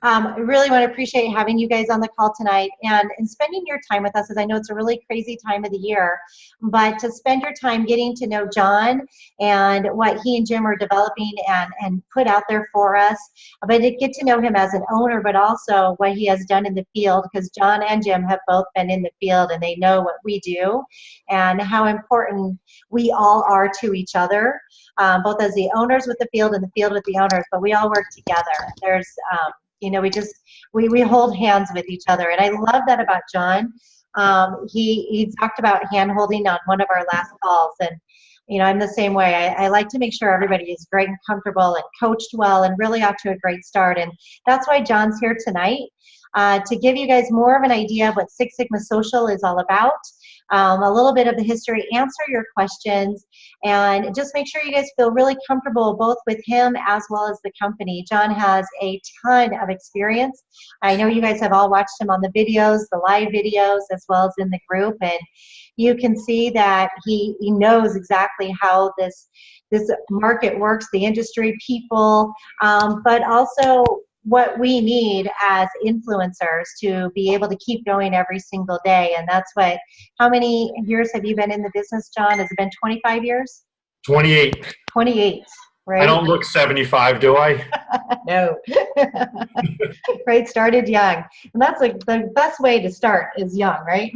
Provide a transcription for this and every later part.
I really want to appreciate having you guys on the call tonight and spending your time with us, as I know it's a really crazy time of the year, but to spend your time getting to know John and what he and Jim are developing and put out there for us, but to get to know him as an owner, but also what he has done in the field, because John and Jim have both been in the field and they know what we do and how important we all are to each other, both as the owners with the field and the field with the owners, but we all work together. There's we hold hands with each other, and I love that about John. He talked about hand holding on one of our last calls, and I'm the same way. I like to make sure everybody is great and comfortable and coached well and really off to a great start, and that's why John's here tonight, to give you guys more of an idea of what Six Sigma Social is all about, a little bit of the history, answer your questions, and just make sure you guys feel really comfortable both with him as well as the company. John has a ton of experience. I know you guys have all watched him on the videos, the live videos, as well as in the group, and you can see that he knows exactly how this market works, the industry, people, but also what we need as influencers to be able to keep going every single day. And that's how many years have you been in the business, John? Has it been 25 years? 28. 28, right? I don't look 75, do I? No. Right, started young. And that's like the best way to start is young, right?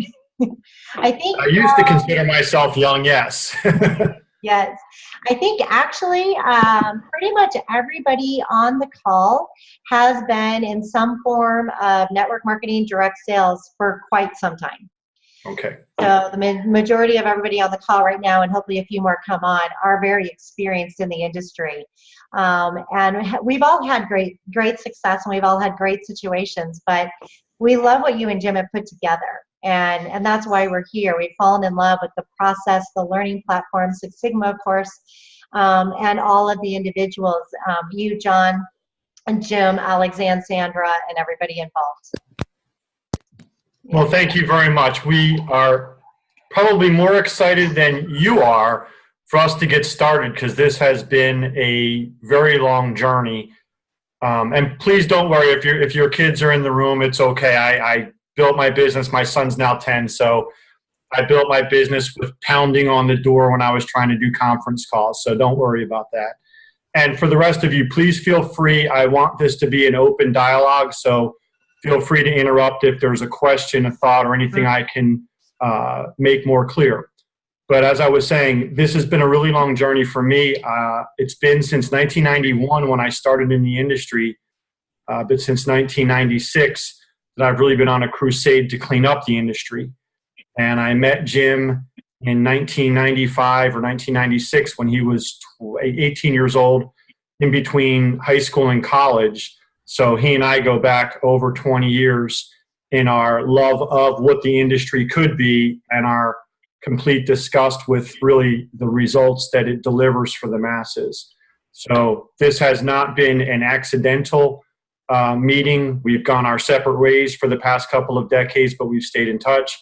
I used to consider myself young, yes. Yes. I think actually pretty much everybody on the call has been in some form of network marketing, direct sales for quite some time. Okay. So the majority of everybody on the call right now, and hopefully a few more come on, are very experienced in the industry. And we've all had great success, and we've all had great situations, but we love what you and Jim have put together. And that's why we're here. We've fallen in love with the process, the learning platform, Six Sigma, of course, and all of the individuals, you, John, and Jim, Alexandra, Sandra, and everybody involved. Well, thank you very much. We are probably more excited than you are for us to get started, because this has been a very long journey. And please don't worry, if your kids are in the room, it's okay. I built my business. My son's now 10, so I built my business with pounding on the door when I was trying to do conference calls, so don't worry about that. And for the rest of you, please feel free. I want this to be an open dialogue, so feel free to interrupt if there's a question, a thought, or anything I can make more clear. But as I was saying, this has been a really long journey for me. It's been since 1991 when I started in the industry, but since 1996 that I've really been on a crusade to clean up the industry. And I met Jim in 1995 or 1996 when he was 18 years old, in between high school and college. So he and I go back over 20 years in our love of what the industry could be and our complete disgust with really the results that it delivers for the masses. So this has not been an accidental meeting. We've gone our separate ways for the past couple of decades, but we've stayed in touch.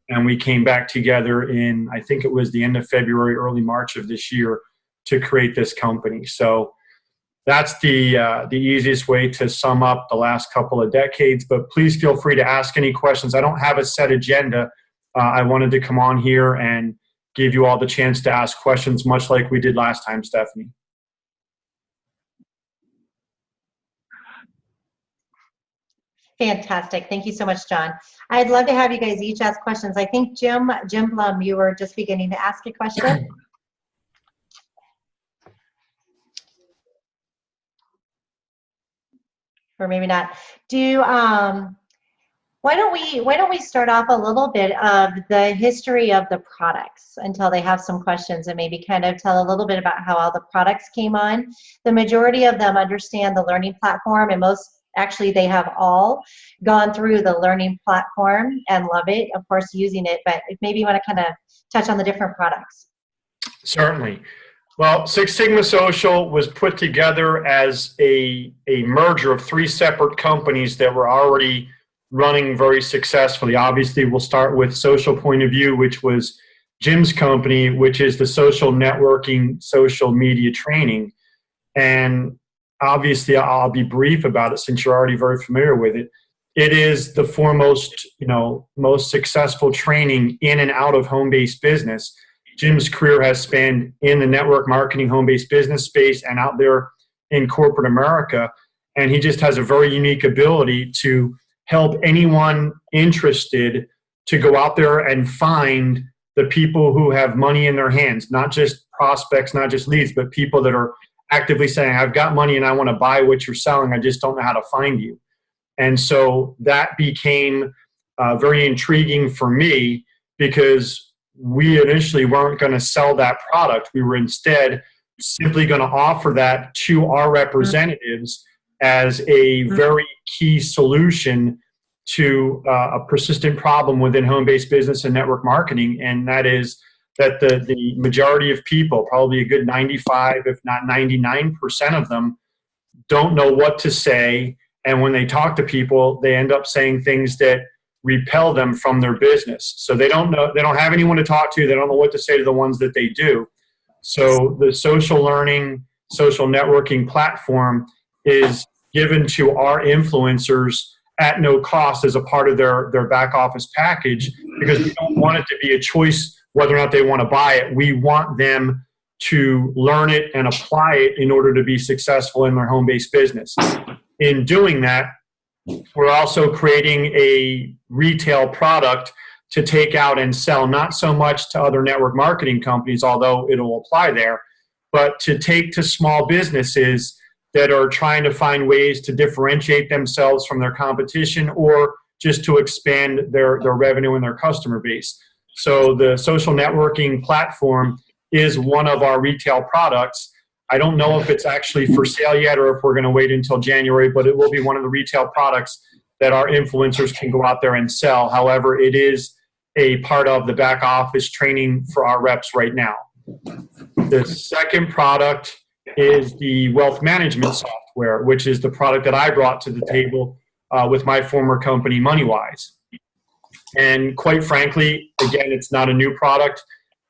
And we came back together in, I think it was the end of February, early March of this year to create this company. So that's the easiest way to sum up the last couple of decades. But please feel free to ask any questions. I don't have a set agenda. I wanted to come on here and give you all the chance to ask questions, much like we did last time, Stephanie. Fantastic. Thank you so much, John. I'd love to have you guys each ask questions. I think Jim Blum, you were just beginning to ask a question. Or maybe not. Why don't we start off a little bit of the history of the products until they have some questions, and maybe kind of tell a little bit about how all the products came on. The majority of them understand the learning platform, and actually they have all gone through the learning platform and love it, of course, using it, but maybe you want to kind of touch on the different products. Certainly. Well, Six Sigma Social was put together as a merger of three separate companies that were already running very successfully. Obviously, we'll start with Social Point of View, which was Jim's company, which is the social networking, social media training. And obviously I'll be brief about it since you're already very familiar with it. It is the foremost, most successful training in and out of home-based business. Jim's career has spanned in the network marketing home-based business space and out there in corporate America. And he just has a very unique ability to help anyone interested to go out there and find the people who have money in their hands, not just prospects, not just leads, but people that are actively saying, I've got money and I want to buy what you're selling. I just don't know how to find you. And so that became very intriguing for me because we initially weren't going to sell that product. We were instead simply going to offer that to our representatives as a very key solution to a persistent problem within home-based business and network marketing. And that is that the majority of people, probably a good 95, if not 99% of them, don't know what to say. And when they talk to people, they end up saying things that repel them from their business. So they don't know, they don't have anyone to talk to. They don't know what to say to the ones that they do. So the social learning, social networking platform is given to our influencers at no cost as a part of their back office package, because we don't want it to be a choice whether or not they want to buy it. We want them to learn it and apply it in order to be successful in their home-based business. In doing that, we're also creating a retail product to take out and sell, not so much to other network marketing companies, although it'll apply there, but to take to small businesses that are trying to find ways to differentiate themselves from their competition or just to expand their revenue and their customer base. So the social networking platform is one of our retail products. I don't know if it's actually for sale yet or if we're going to wait until January, but it will be one of the retail products that our influencers can go out there and sell. However, it is a part of the back office training for our reps right now. The second product is the wealth management software, which is the product that I brought to the table with my former company, MoneyWise. And quite frankly, again, it's not a new product.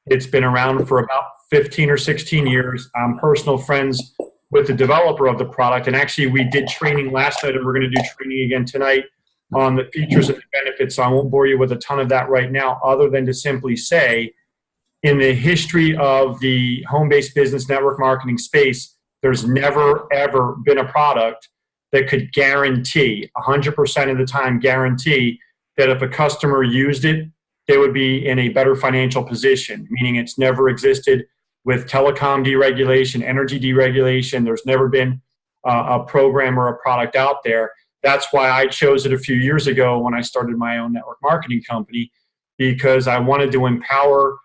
It's been around for about 15 or 16 years. I'm personal friends with the developer of the product. And actually, we did training last night, and we're going to do training again tonight on the features and the benefits. So I won't bore you with a ton of that right now, other than to simply say, in the history of the home-based business network marketing space, there's never, ever been a product that could guarantee, 100% of the time guarantee, that if a customer used it, they would be in a better financial position, meaning it's never existed with telecom deregulation, energy deregulation. There's never been a program or a product out there. That's why I chose it a few years ago when I started my own network marketing company, because I wanted to empower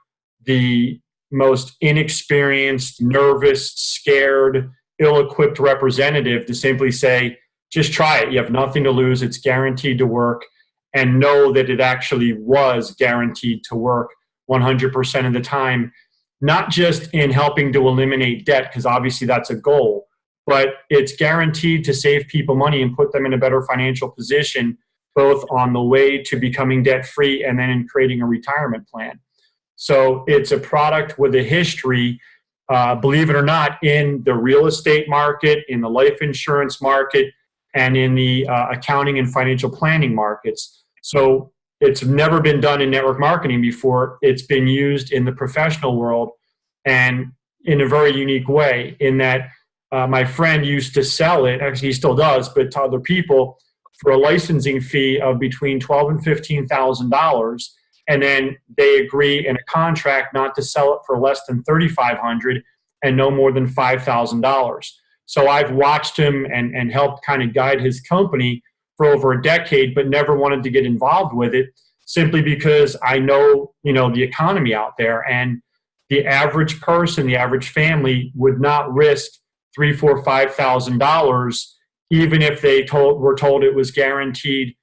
the most inexperienced, nervous, scared, ill-equipped representative to simply say, just try it. You have nothing to lose. It's guaranteed to work. And know that it actually was guaranteed to work 100% of the time, not just in helping to eliminate debt, because obviously that's a goal, but it's guaranteed to save people money and put them in a better financial position, both on the way to becoming debt-free and then in creating a retirement plan. So it's a product with a history, believe it or not, in the real estate market, in the life insurance market, and in the accounting and financial planning markets. So it's never been done in network marketing before. It's been used in the professional world and in a very unique way, in that my friend used to sell it, actually he still does, but to other people for a licensing fee of between $12,000 and $15,000. And then they agree in a contract not to sell it for less than $3,500 and no more than $5,000. So I've watched him and helped kind of guide his company for over a decade, but never wanted to get involved with it, simply because I know, the economy out there, and the average person, the average family would not risk $3,000, $4,000, $5,000, even if they were told it was guaranteed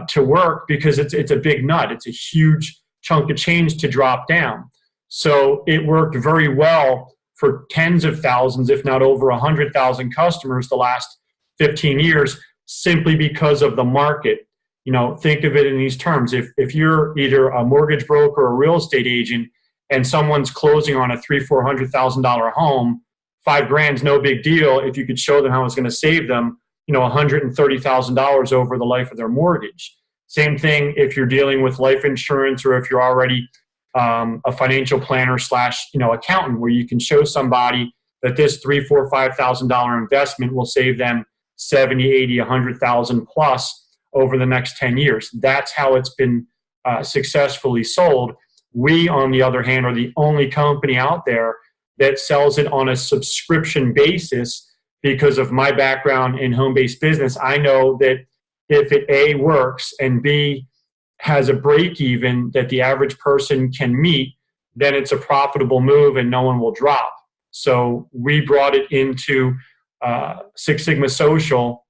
to work, because it's a big nut. It's a huge chunk of change to drop down. So it worked very well for tens of thousands, if not over 100,000 customers the last 15 years, simply because of the market. Think of it in these terms. If you're either a mortgage broker or a real estate agent and someone's closing on a $300,000, $400,000 home $5,000's no big deal if you could show them how it's going to save them, $130,000 over the life of their mortgage. Same thing if you're dealing with life insurance, or if you're already a financial planner slash accountant, where you can show somebody that this $3,000, $4,000, $5,000 investment will save them 70, 80, 100,000 plus over the next 10 years. That's how it's been successfully sold. We, on the other hand, are the only company out there that sells it on a subscription basis. Because of my background in home-based business, I know that if it A, works, and B, has a break even that the average person can meet, then it's a profitable move and no one will drop. So we brought it into Six Sigma Social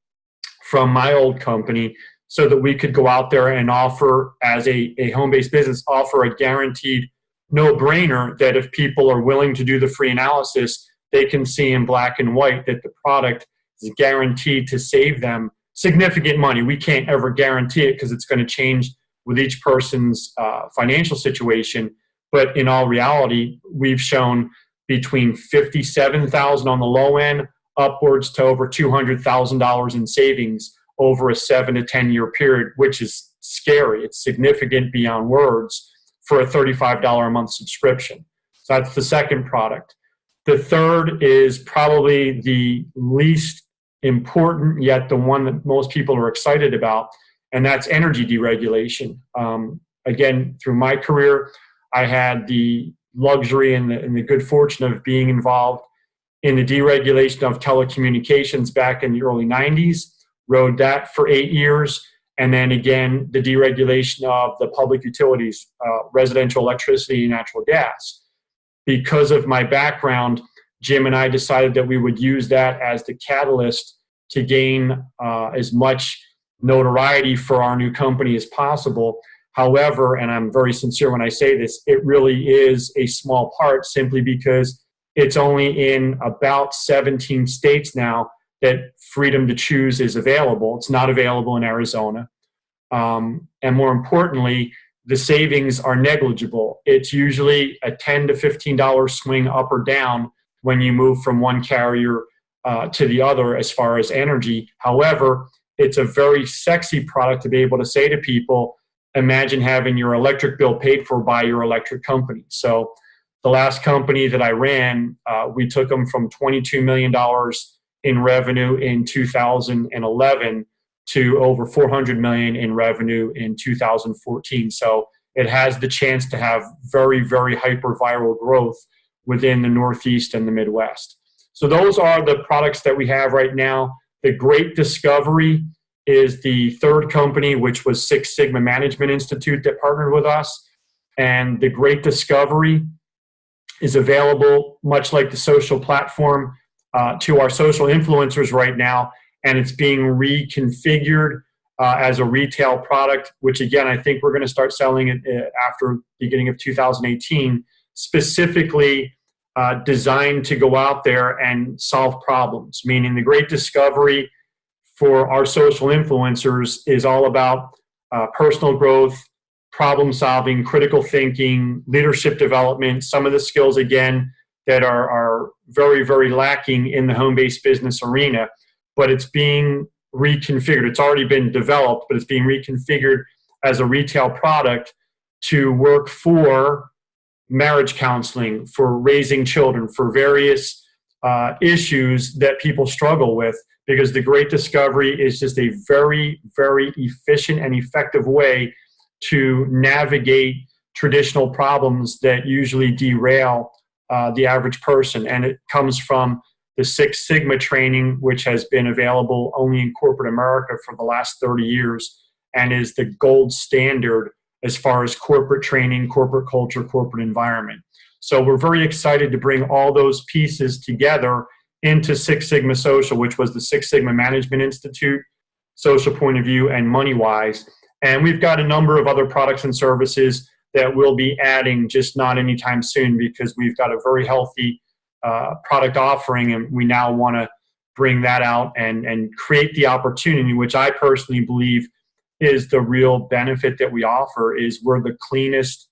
from my old company so that we could go out there and offer, as a home-based business, offer a guaranteed no-brainer that if people are willing to do the free analysis, they can see in black and white that the product is guaranteed to save them significant money. We can't ever guarantee it because it's going to change with each person's financial situation. But in all reality, we've shown between $57,000 on the low end upwards to over $200,000 in savings over a 7 to 10 year period, which is scary. It's significant beyond words for a $35 a month subscription. So that's the second product. The third is probably the least important, yet the one that most people are excited about, and that's energy deregulation. Again, through my career, I had the luxury and the good fortune of being involved in the deregulation of telecommunications back in the early 90s, rode that for 8 years, and then again, the deregulation of the public utilities, residential electricity and natural gas. Because of my background, Jim and I decided that we would use that as the catalyst to gain as much notoriety for our new company as possible. However, and I'm very sincere when I say this, it really is a small part, simply because it's only in about 17 states now that freedom to choose is available. It's not available in Arizona. And more importantly, the savings are negligible. It's usually a $10 to $15 swing up or down when you move from one carrier to the other as far as energy. However, it's a very sexy product to be able to say to people, imagine having your electric bill paid for by your electric company. So the last company that I ran, we took them from $22 million in revenue in 2011 to over $400 million in revenue in 2014. So it has the chance to have very, very hyper viral growth within the Northeast and the Midwest. So those are the products that we have right now. The Great Discovery is the third company, which was Six Sigma Management Institute that partnered with us. And the Great Discovery is available, much like the social platform, to our social influencers right now. And it's being reconfigured as a retail product, which again, I think we're going to start selling it after beginning of 2018, specifically designed to go out there and solve problems. Meaning the Great Discovery for our social influencers is all about personal growth, problem solving, critical thinking, leadership development, some of the skills, again, that are very, very lacking in the home-based business arena. But it's being reconfigured. It's already been developed, but it's being reconfigured as a retail product to work for marriage counseling, for raising children, for various issues that people struggle with, because the Great Discovery is just a very, very efficient and effective way to navigate traditional problems that usually derail the average person. And it comes from the Six Sigma training, which has been available only in corporate America for the last 30 years and is the gold standard as far as corporate training, corporate culture, corporate environment. So we're very excited to bring all those pieces together into Six Sigma Social, which was the Six Sigma Management Institute, Social Point of View, and MoneyWise. And we've got a number of other products and services that we'll be adding, just not anytime soon, because we've got a very healthy product offering, and we now want to bring that out and create the opportunity, which I personally believe is the real benefit that we offer. Is we're the cleanest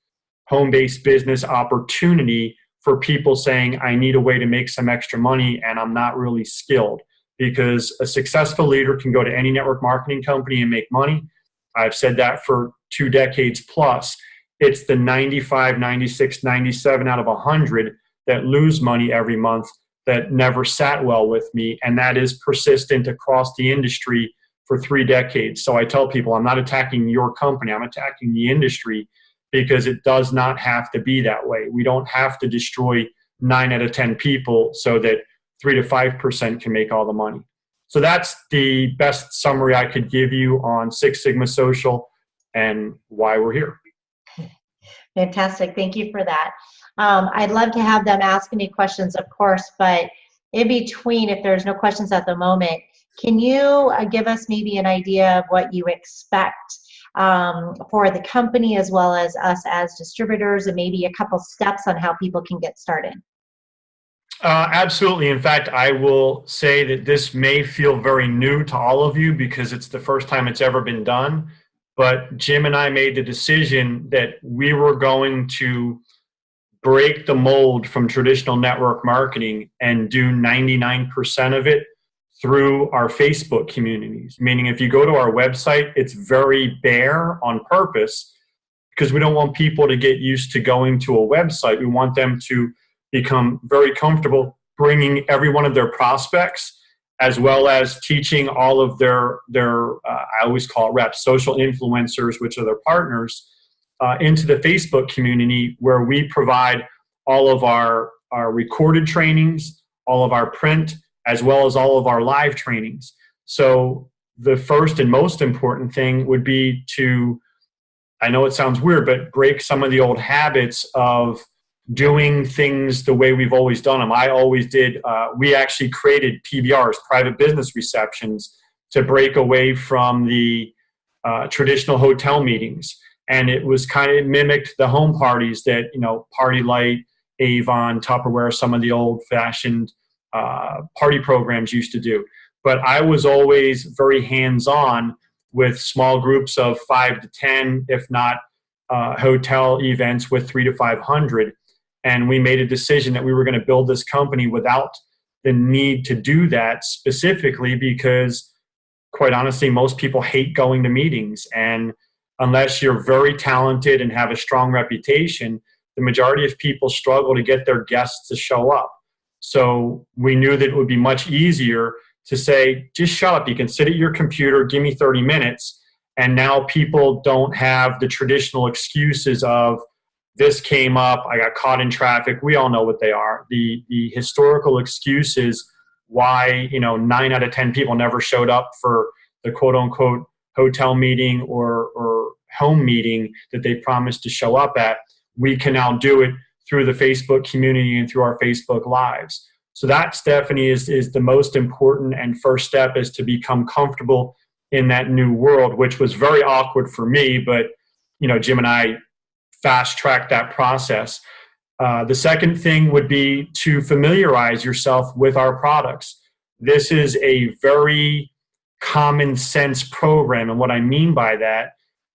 home-based business opportunity for people saying, I need a way to make some extra money and I'm not really skilled. Because a successful leader can go to any network marketing company and make money. I've said that for 2 decades plus. It's the 95, 96, 97 out of 100 that lose money every month that never sat well with me. And that is persistent across the industry for 3 decades. So I tell people, I'm not attacking your company, I'm attacking the industry, because it does not have to be that way. We don't have to destroy 9 out of 10 people so that 3 to 5% can make all the money. So that's the best summary I could give you on Six Sigma Social and why we're here. Fantastic. Thank you for that. I'd love to have them ask any questions, of course, but in between, if there's no questions at the moment, can you give us maybe an idea of what you expect for the company as well as us as distributors, and maybe a couple steps on how people can get started? Absolutely. In fact, I will say that this may feel very new to all of you because it's the first time it's ever been done. But Jim and I made the decision that we were going to break the mold from traditional network marketing and do 99% of it through our Facebook communities. Meaning, if you go to our website, it's very bare on purpose because we don't want people to get used to going to a website. We want them to become very comfortable bringing every one of their prospects, as well as teaching all of their I always call it reps, social influencers, which are their partners, into the Facebook community, where we provide all of our recorded trainings, all of our print, as well as all of our live trainings. So the first and most important thing would be to, I know it sounds weird, but break some of the old habits of doing things the way we've always done them. I always did. We actually created PBRs, private business receptions, to break away from the traditional hotel meetings. And it was it mimicked the home parties that, Party Light, Avon, Tupperware, some of the old-fashioned party programs used to do. But I was always very hands-on with small groups of 5 to 10, if not hotel events with 300 to 500. And we made a decision that we were going to build this company without the need to do that, specifically because, quite honestly, most people hate going to meetings. And unless you're very talented and have a strong reputation, the majority of people struggle to get their guests to show up. So we knew that it would be much easier to say, just shut up. You can sit at your computer, give me 30 minutes. And now people don't have the traditional excuses of, this came up, I got caught in traffic. We all know what they are. The historical excuses why 9 out of 10 people never showed up for the quote unquote hotel meeting or home meeting that they promised to show up at. We can now do it through the Facebook community and through our Facebook Lives. So that, Stephanie, is the most important and first step, is to become comfortable in that new world, which was very awkward for me, but Jim and I fast-track that process. The second thing would be to familiarize yourself with our products. This is a very common sense program. And what I mean by that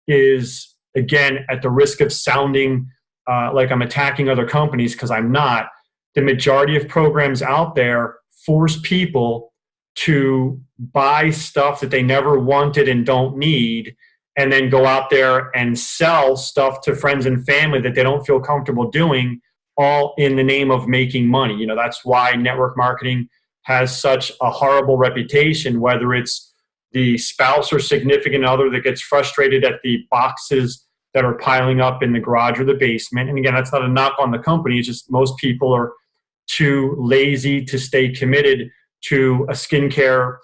is, again, at the risk of sounding like I'm attacking other companies, because I'm not, the majority of programs out there force people to buy stuff that they never wanted and don't need, and then go out there and sell stuff to friends and family that they don't feel comfortable doing, all in the name of making money. That's why network marketing has such a horrible reputation, whether it's the spouse or significant other that gets frustrated at the boxes that are piling up in the garage or the basement. And again, that's not a knock on the company. It's just most people are too lazy to stay committed to a skincare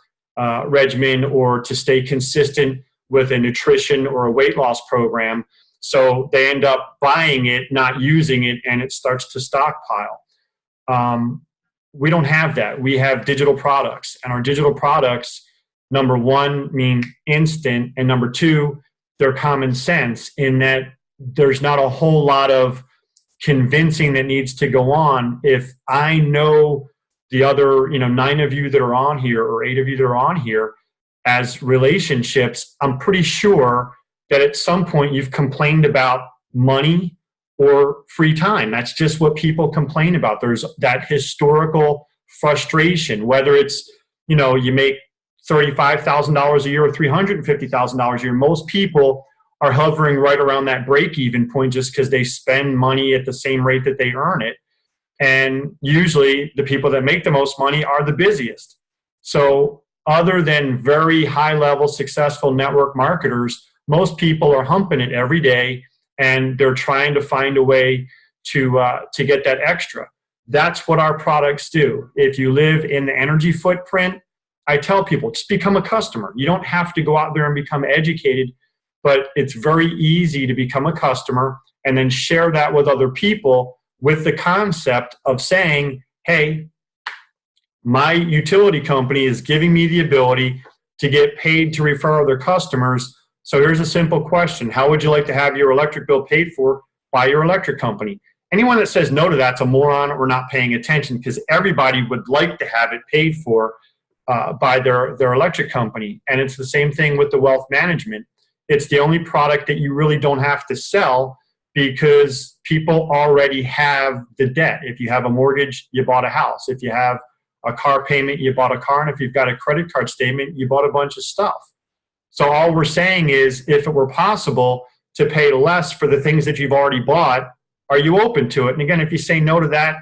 regimen or to stay consistent with a nutrition or a weight loss program. So they end up buying it, not using it, and it starts to stockpile. We don't have that. We have digital products, and our digital products, number one, mean instant, and number two, they're common sense in that there's not a whole lot of convincing that needs to go on. If I know the other 9 of you that are on here or 8 of you that are on here as relationships, I'm pretty sure that at some point you've complained about money or free time. That's just what people complain about. There's that historical frustration, whether it's, you make $35,000 a year or $350,000 a year. Most people are hovering right around that break even point just because they spend money at the same rate that they earn it. And usually the people that make the most money are the busiest. So other than very high level successful network marketers, most people are humping it every day, and they're trying to find a way to get that extra. That's what our products do. If you live in the energy footprint, I tell people, just become a customer. You don't have to go out there and become educated, but it's very easy to become a customer and then share that with other people with the concept of saying, hey, my utility company is giving me the ability to get paid to refer other customers. So here's a simple question. How would you like to have your electric bill paid for by your electric company? Anyone that says no to that's a moron or not paying attention, because everybody would like to have it paid for by their electric company. And it's the same thing with the wealth management. It's the only product that you really don't have to sell because people already have the debt. If you have a mortgage, you bought a house. If you have a car payment, you bought a car. And if you've got a credit card statement, you bought a bunch of stuff. So all we're saying is, if it were possible to pay less for the things that you've already bought, are you open to it? And again, if you say no to that,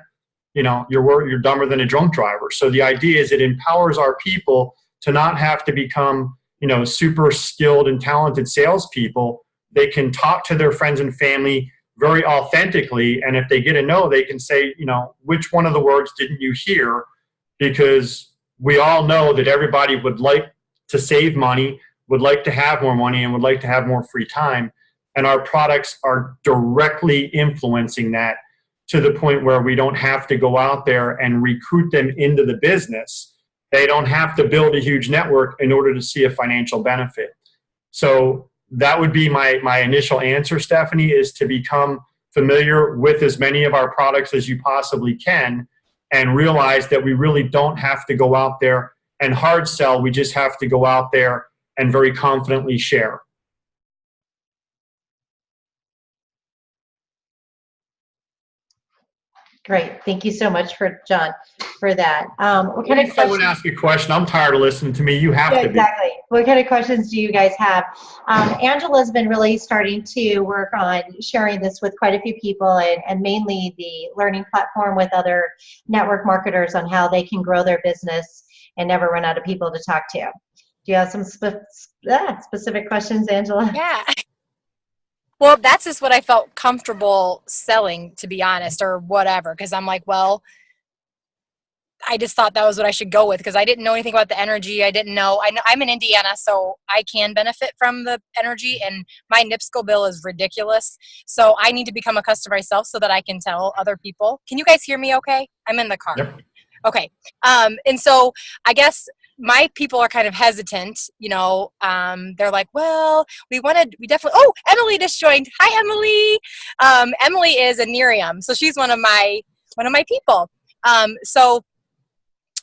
you're dumber than a drunk driver. So the idea is it empowers our people to not have to become, super skilled and talented salespeople. They can talk to their friends and family very authentically. And if they get a no, they can say, which one of the words didn't you hear? Because we all know that everybody would like to save money, would like to have more money, and would like to have more free time. And our products are directly influencing that to the point where we don't have to go out there and recruit them into the business. They don't have to build a huge network in order to see a financial benefit. So that would be my initial answer, Stephanie, is to become familiar with as many of our products as you possibly can and realize that we really don't have to go out there and hard sell. We just have to go out there and very confidently share. Great. Thank you so much, John, for that. What kind of questions? I want to ask you a question. I'm tired of listening to me. You have to be. Exactly. What kind of questions do you guys have? Angela's been really starting to work on sharing this with quite a few people, and mainly the learning platform with other network marketers on how they can grow their business and never run out of people to talk to. Do you have some specific questions, Angela? Yeah. Well, that's just what I felt comfortable selling, to be honest, or whatever. Because I'm like, well, I just thought that was what I should go with, because I didn't know anything about the energy. I didn't know. I'm in Indiana, so I can benefit from the energy, and my NIPSCO bill is ridiculous. So I need to become a customer myself so that I can tell other people. Can you guys hear me okay? I'm in the car. Yep. Okay. And so I guess my people are kind of hesitant, they're like, well, we definitely, oh, Emily just joined. Hi, Emily. Emily is a Nerium. So she's one of my people. So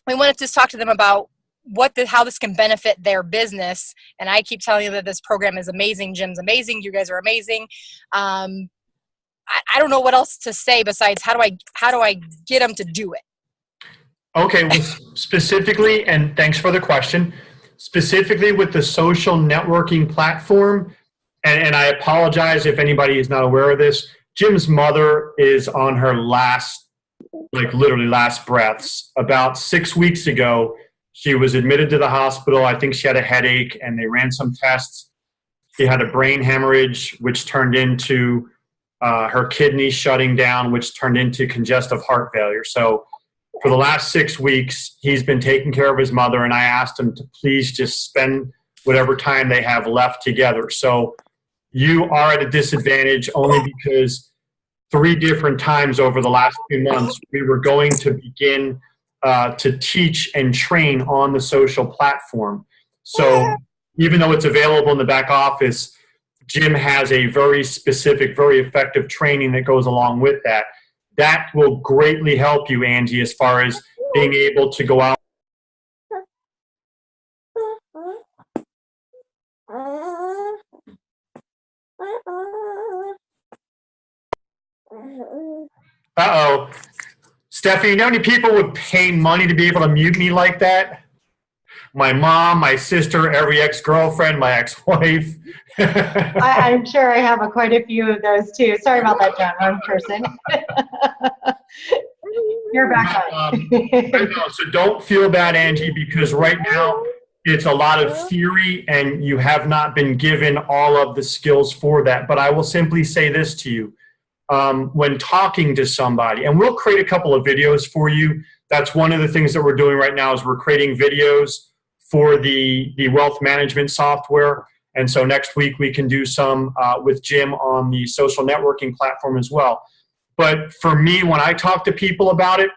we wanted to talk to them about how this can benefit their business. And I keep telling you that this program is amazing. Jim's amazing. You guys are amazing. I don't know what else to say besides how do I get them to do it? Okay, well, specifically, and thanks for the question, specifically with the social networking platform, and I apologize if anybody is not aware of this, Jim's mother is on her literally last breaths. About 6 weeks ago, she was admitted to the hospital. I think she had a headache, and they ran some tests. She had a brain hemorrhage, which turned into her kidneys shutting down, which turned into congestive heart failure. So for the last 6 weeks, he's been taking care of his mother, and I asked him to please just spend whatever time they have left together. So you are at a disadvantage only because 3 different times over the last few months, we were going to begin to teach and train on the social platform. So even though it's available in the back office, Jim has a very specific, very effective training that goes along with that. That will greatly help you, Angie, as far as being able to go out. Uh-oh. Stephanie, you know how many people would pay money to be able to mute me like that? My mom, my sister, every ex-girlfriend, my ex-wife. I'm sure I have quite a few of those too. Sorry about that, John. Wrong person. You're back on. So don't feel bad, Angie, because right now it's a lot of theory and you have not been given all of the skills for that. But I will simply say this to you. When talking to somebody, and we'll create a couple of videos for you. That's one of the things that we're doing right now is we're creating videos for the wealth management software. And so next week we can do some with Jim on the social networking platform as well. But for me, when I talk to people about it,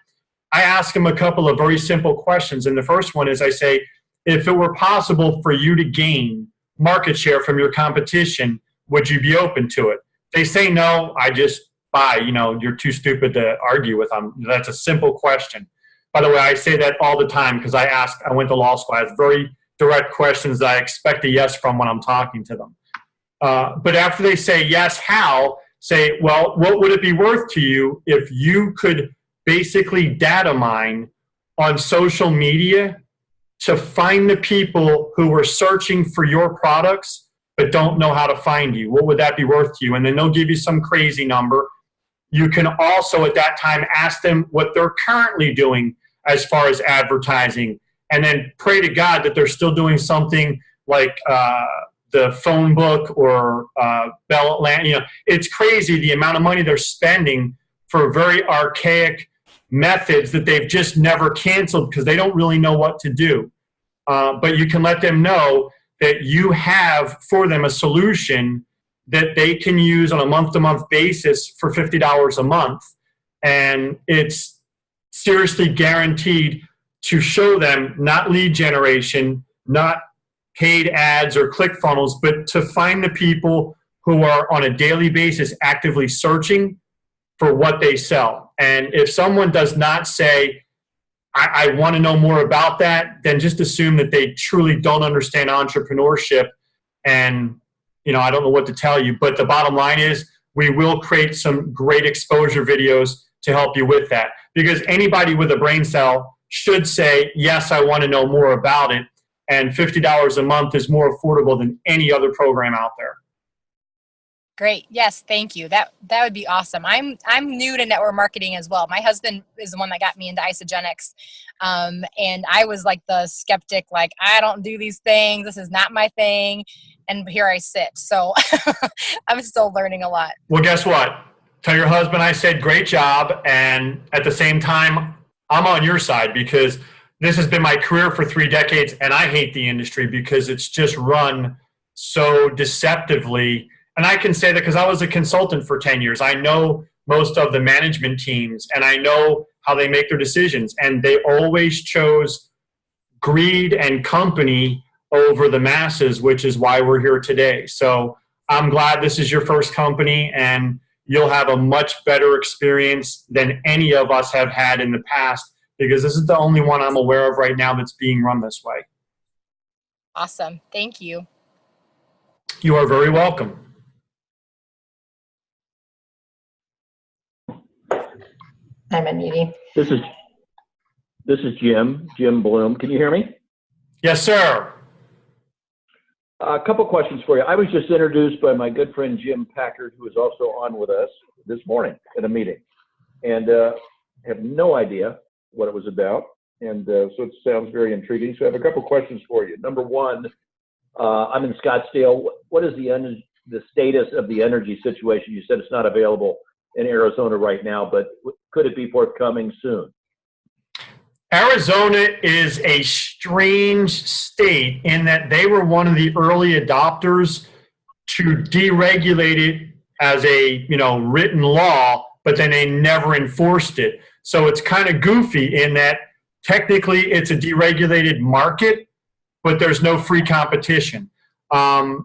I ask them a couple of very simple questions. And the first one is I say, if it were possible for you to gain market share from your competition, would you be open to it? They say no, I just buy. You know, you're too stupid to argue with them. That's a simple question. By the way, I say that all the time because I went to law school. I have very direct questions that I expect a yes from when I'm talking to them. But after they say yes, how? Say, well, what would it be worth to you if you could basically data mine on social media to find the people who are searching for your products but don't know how to find you? What would that be worth to you? And then they'll give you some crazy number. You can also at that time ask them what they're currently doing as far as advertising, and then pray to God that they're still doing something like the phone book or Bell Atlanta. You know, it's crazy the amount of money they're spending for very archaic methods that they've just never canceled because they don't really know what to do. But you can let them know that you have for them a solution that they can use on a month-to-month basis for $50 a month. And it's seriously guaranteed to show them not lead generation, not paid ads or click funnels, but to find the people who are on a daily basis actively searching for what they sell. And if someone does not say, I want to know more about that, then just assume that they truly don't understand entrepreneurship. And, you know, I don't know what to tell you, but the bottom line is we will create some great exposure videos to help you with that. Because anybody with a brain cell should say, yes, I want to know more about it. And $50 a month is more affordable than any other program out there. Great. Yes, thank you. That would be awesome. I'm new to network marketing as well. My husband is the one that got me into isogenics. And I was like the skeptic, like, I don't do these things. This is not my thing. And here I sit. So I'm still learning a lot. Well, guess what? Tell your husband I said great job. And at the same time, I'm on your side because this has been my career for 3 decades. And I hate the industry because it's just run so deceptively. And I can say that because I was a consultant for 10 years. I know most of the management teams and I know how they make their decisions. And they always chose greed and company over the masses, which is why we're here today. So I'm glad this is your first company and you'll have a much better experience than any of us have had in the past because this is the only one I'm aware of right now that's being run this way. Awesome. Thank you. You are very welcome. I'm unmuting. This is Jim Bloom. Can you hear me? Yes, sir. A couple questions for you. I was just introduced by my good friend Jim Packard, who is also on with us this morning at a meeting, and have no idea what it was about. And so it sounds very intriguing. So I have a couple questions for you. Number one, I'm in Scottsdale. What is the status of the energy situation? You said it's not available in Arizona right now, but could it be forthcoming soon? Arizona is a strange state in that they were one of the early adopters to deregulate it as a written law, but then they never enforced it. So it's kind of goofy in that technically it's a deregulated market, but there's no free competition. I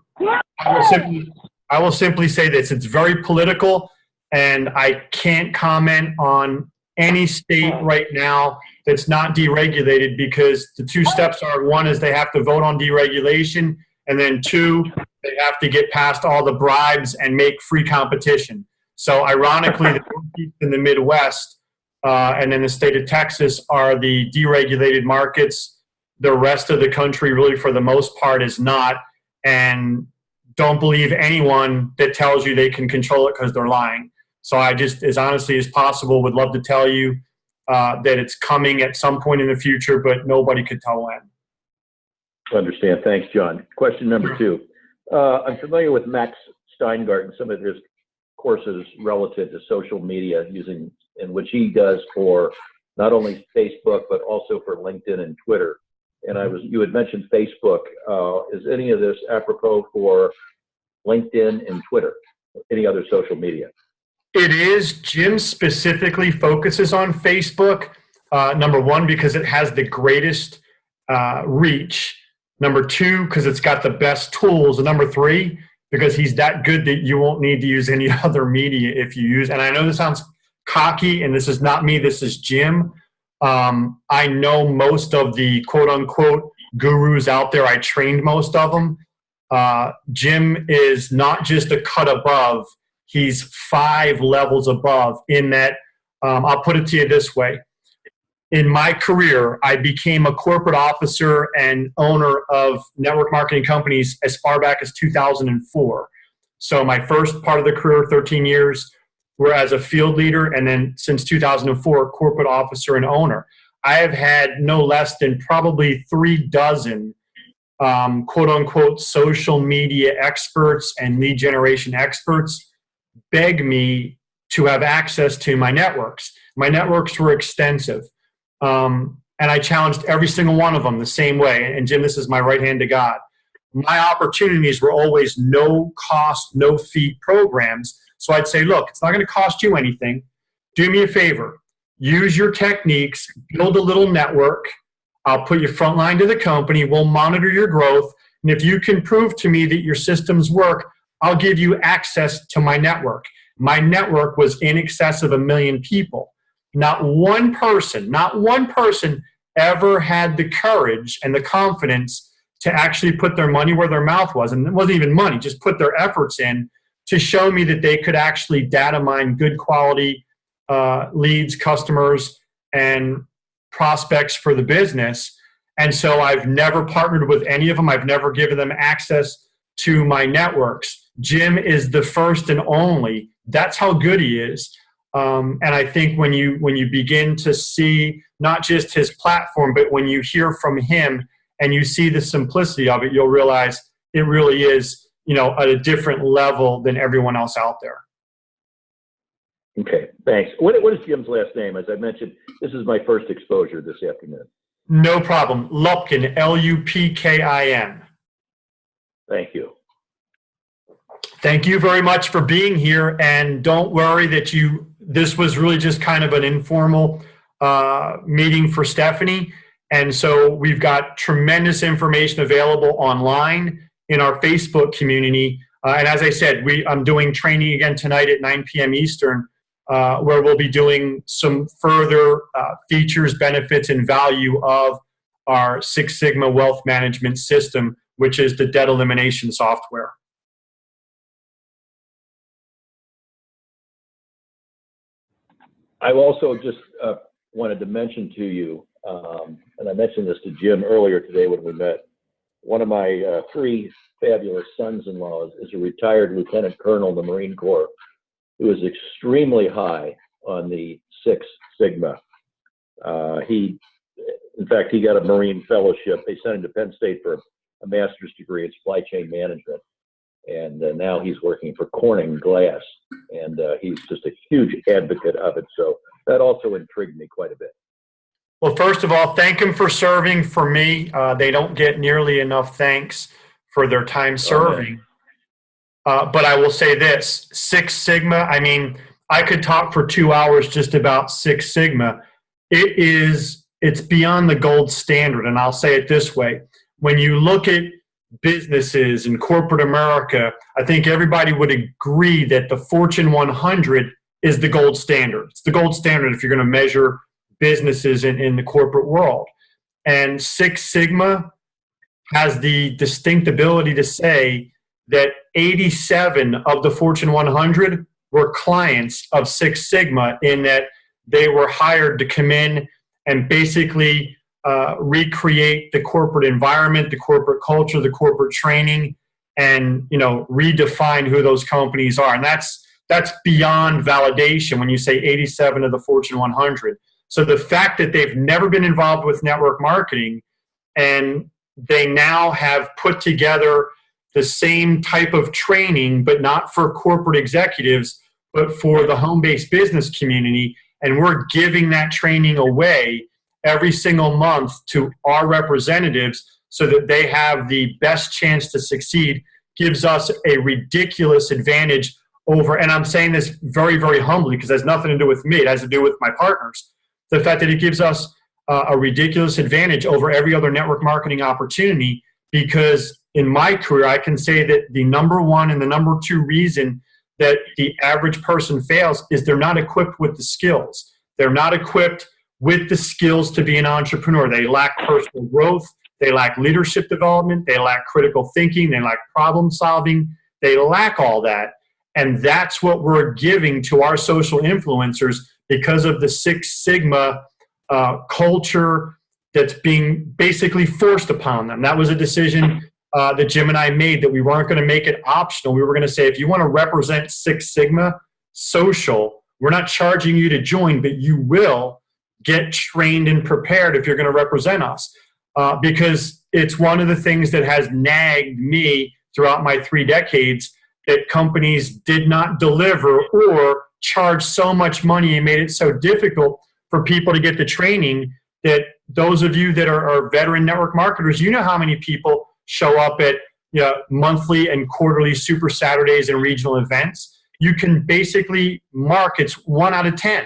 will simply say this: it's very political. And I can't comment on any state right now that's not deregulated because the 2 steps are, 1 is they have to vote on deregulation, and then 2, they have to get past all the bribes and make free competition. So ironically, Northeast and the Midwest, and then the state of Texas are the deregulated markets. The rest of the country, really, for the most part, is not. And don't believe anyone that tells you they can control it because they're lying. So I just, as honestly as possible, would love to tell you that it's coming at some point in the future, but nobody could tell when. Understand. Thanks, John. Question number two. I'm familiar with Max Steingart and some of his courses relative to social media, using in which he does for not only Facebook but also for LinkedIn and Twitter. And you had mentioned Facebook. Is any of this apropos for LinkedIn and Twitter? Any other social media? It is. Jim specifically focuses on Facebook. Number one, because it has the greatest reach. Number two, because it's got the best tools. And number three, because he's that good that you won't need to use any other media if you use. And I know this sounds cocky, and this is not me, this is Jim. I know most of the quote unquote gurus out there. I trained most of them. Jim is not just a cut above, he's 5 levels above in that. I'll put it to you this way. In my career, I became a corporate officer and owner of network marketing companies as far back as 2004. So my first part of the career, 13 years, were as a field leader, and then since 2004, corporate officer and owner. I have had no less than probably 36 quote-unquote social media experts and lead generation experts beg me to have access to my networks. My networks were extensive. And I challenged every single one of them the same way. And Jim, this is my right hand to God. My opportunities were always no cost, no fee programs. So I'd say, look, it's not going to cost you anything. Do me a favor. Use your techniques, build a little network. I'll put you frontline to the company. We'll monitor your growth. And if you can prove to me that your systems work, I'll give you access to my network. My network was in excess of 1 million people. Not one person ever had the courage and the confidence to actually put their money where their mouth was. And it wasn't even money, just put their efforts in to show me that they could actually data mine good quality leads, customers, and prospects for the business. And so I've never partnered with any of them. I've never given them access to my networks. Jim is the first and only. That's how good he is. And I think when you begin to see not just his platform, but when you hear from him and you see the simplicity of it, you'll realize it really is, at a different level than everyone else out there. Okay, thanks. What is Jim's last name? As I mentioned, this is my first exposure this afternoon. No problem. Lupkin, Lupkin. Thank you. Thank you very much for being here. And don't worry that this was really just kind of an informal meeting for Stephanie. And so we've got tremendous information available online in our Facebook community. And as I said, I'm doing training again tonight at 9 p.m. Eastern, where we'll be doing some further features, benefits, and value of our Six Sigma wealth management system, which is the debt elimination software. I also just wanted to mention to you, and I mentioned this to Jim earlier today when we met, one of my 3 fabulous sons-in-laws is a retired lieutenant colonel in the Marine Corps who is extremely high on the Six Sigma. In fact, he got a Marine fellowship. They sent him to Penn State for a master's degree in supply chain management. And now he's working for Corning Glass, and he's just a huge advocate of it. So that also intrigued me quite a bit. Well, first of all, thank them for serving for me. They don't get nearly enough thanks for their time serving. But I will say this, Six Sigma, I mean, I could talk for 2 hours just about Six Sigma. It's beyond the gold standard, and I'll say it this way. When you look at businesses in corporate America, I think everybody would agree that the Fortune 100 is the gold standard. It's the gold standard if you're going to measure businesses in the corporate world. And Six Sigma has the distinct ability to say that 87 of the Fortune 100 were clients of Six Sigma in that they were hired to come in and basically recreate the corporate environment, the corporate culture, the corporate training, and redefine who those companies are. And that's beyond validation when you say 87 of the Fortune 100. So the fact that they've never been involved with network marketing and they now have put together the same type of training, but not for corporate executives, but for the home-based business community. And we're giving that training away every single month to our representatives so that they have the best chance to succeed, gives us a ridiculous advantage over, and I'm saying this very, very humbly because it has nothing to do with me, it has to do with my partners. The fact that it gives us a ridiculous advantage over every other network marketing opportunity, because in my career, I can say that the number one and the number two reason that the average person fails is they're not equipped with the skills. They're not equipped with the skills to be an entrepreneur. They lack personal growth. They lack leadership development. They lack critical thinking. They lack problem solving. They lack all that. And that's what we're giving to our social influencers because of the Six Sigma culture that's being basically forced upon them. That was a decision that Jim and I made, that we weren't going to make it optional. We were going to say, if you want to represent Six Sigma social, we're not charging you to join, but you will get trained and prepared if you're going to represent us. Because it's one of the things that has nagged me throughout my 3 decades, that companies did not deliver or charge so much money and made it so difficult for people to get the training, that those of you that are veteran network marketers, you know how many people show up at monthly and quarterly Super Saturdays and regional events. You can basically mark it's 1 out of 10.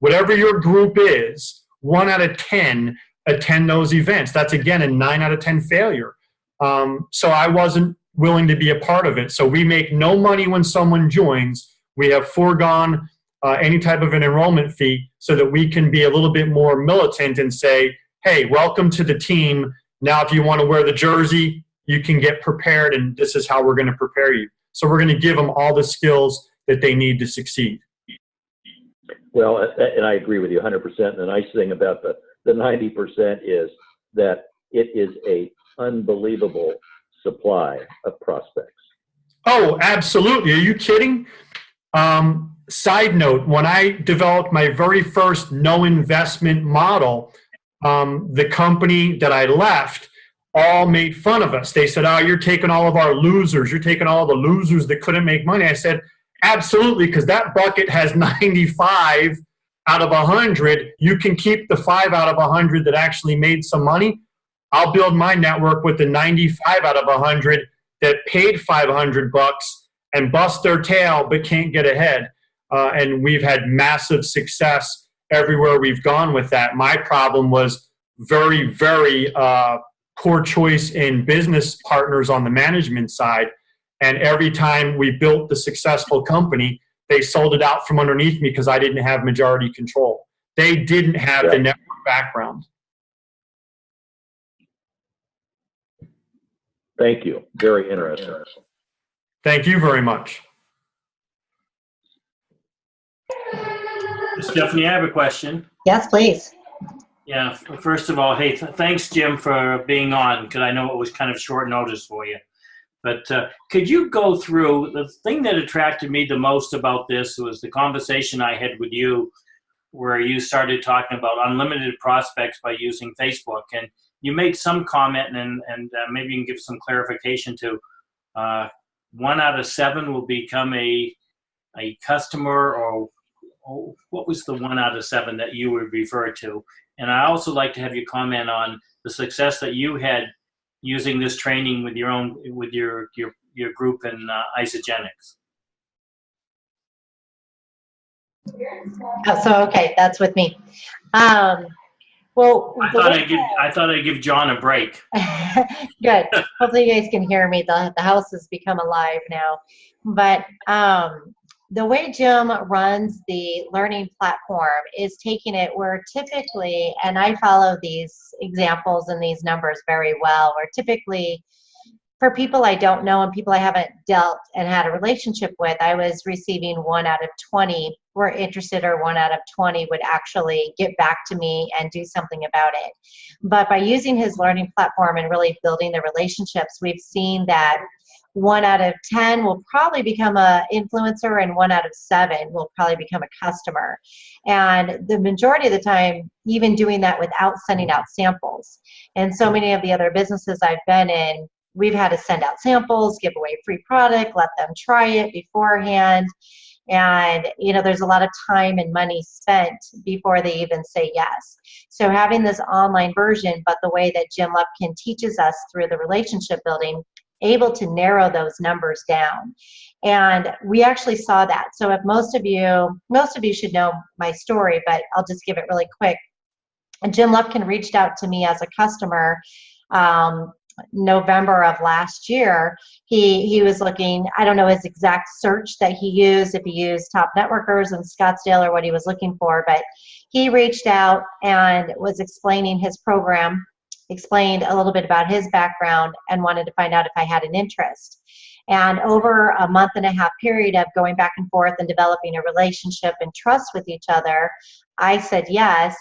Whatever your group is, 1 out of 10 attend those events. That's, again, a 9 out of 10 failure. So I wasn't willing to be a part of it. So we make no money when someone joins. We have foregone any type of an enrollment fee so that we can be a little bit more militant and say, hey, welcome to the team. Now, if you want to wear the jersey, you can get prepared, and this is how we're going to prepare you. So we're going to give them all the skills that they need to succeed. Well, and I agree with you 100%. And the nice thing about the 90% is that it is a unbelievable supply of prospects. Oh, absolutely. Are you kidding? Side note, when I developed my very first no investment model, the company that I left all made fun of us. They said, oh, you're taking all of our losers. You're taking all the losers that couldn't make money. I said, absolutely, because that bucket has 95 out of 100. You can keep the 5 out of 100 that actually made some money. I'll build my network with the 95 out of 100 that paid $500 and bust their tail but can't get ahead. And we've had massive success everywhere we've gone with that. My problem was very, very poor choice in business partners on the management side. And every time we built the successful company, they sold it out from underneath me because I didn't have majority control. They didn't have the network background. Thank you. Very interesting. Thank you very much. Stephanie, I have a question. Yes, please. Yeah, first of all, hey, thanks, Jim, for being on, because I know it was kind of short notice for you. But could you go through, the thing that attracted me the most about this was the conversation I had with you, where you started talking about unlimited prospects by using Facebook. And you made some comment, and maybe you can give some clarification to 1 out of 7 will become a customer, or what was the 1 out of 7 that you would refer to? And I also like to have you comment on the success that you had using this training with your group in Isogenics. Oh, so okay, that's with me. Well, I thought I'd give John a break. Good. Hopefully you guys can hear me. The house has become alive now. But the way Jim runs the learning platform is taking it where typically, and I follow these examples and these numbers very well, where typically for people I don't know and people I haven't dealt and had a relationship with, I was receiving 1 out of 20 were interested, or 1 out of 20 would actually get back to me and do something about it. But by using his learning platform and really building the relationships, we've seen that 1 out of 10 will probably become an influencer, and 1 out of 7 will probably become a customer. And the majority of the time, even doing that without sending out samples. And so many of the other businesses I've been in, we've had to send out samples, give away free product, let them try it beforehand. And, there's a lot of time and money spent before they even say yes. So having this online version, but the way that Jim Lupkin teaches us through the relationship building, able to narrow those numbers down. And we actually saw that. So if most of you should know my story, but I'll just give it really quick. And Jim Lupkin reached out to me as a customer November of last year. He was looking, I don't know his exact search that he used, if he used top networkers in Scottsdale or what he was looking for, but he reached out and was explaining his program, explained a little bit about his background, and wanted to find out if I had an interest. And over a 1.5-month period of going back and forth and developing a relationship and trust with each other, I said yes.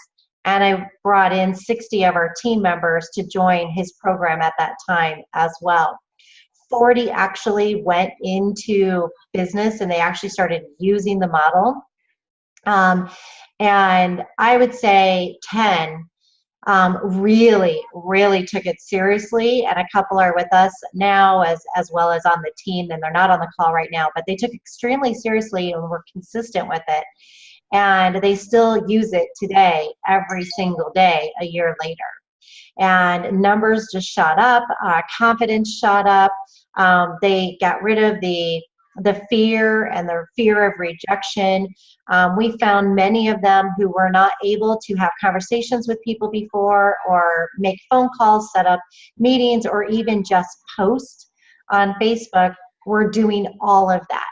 And I brought in 60 of our team members to join his program at that time as well. 40 actually went into business and they actually started using the model. And I would say 10 really took it seriously, and a couple are with us now as well as on the team, and they're not on the call right now, but they took it extremely seriously and were consistent with it, and they still use it today, every single day, a year later. And numbers just shot up, confidence shot up. They got rid of the fear and the fear of rejection. We found many of them who were not able to have conversations with people before, or make phone calls, set up meetings, or even just post on Facebook were doing all of that.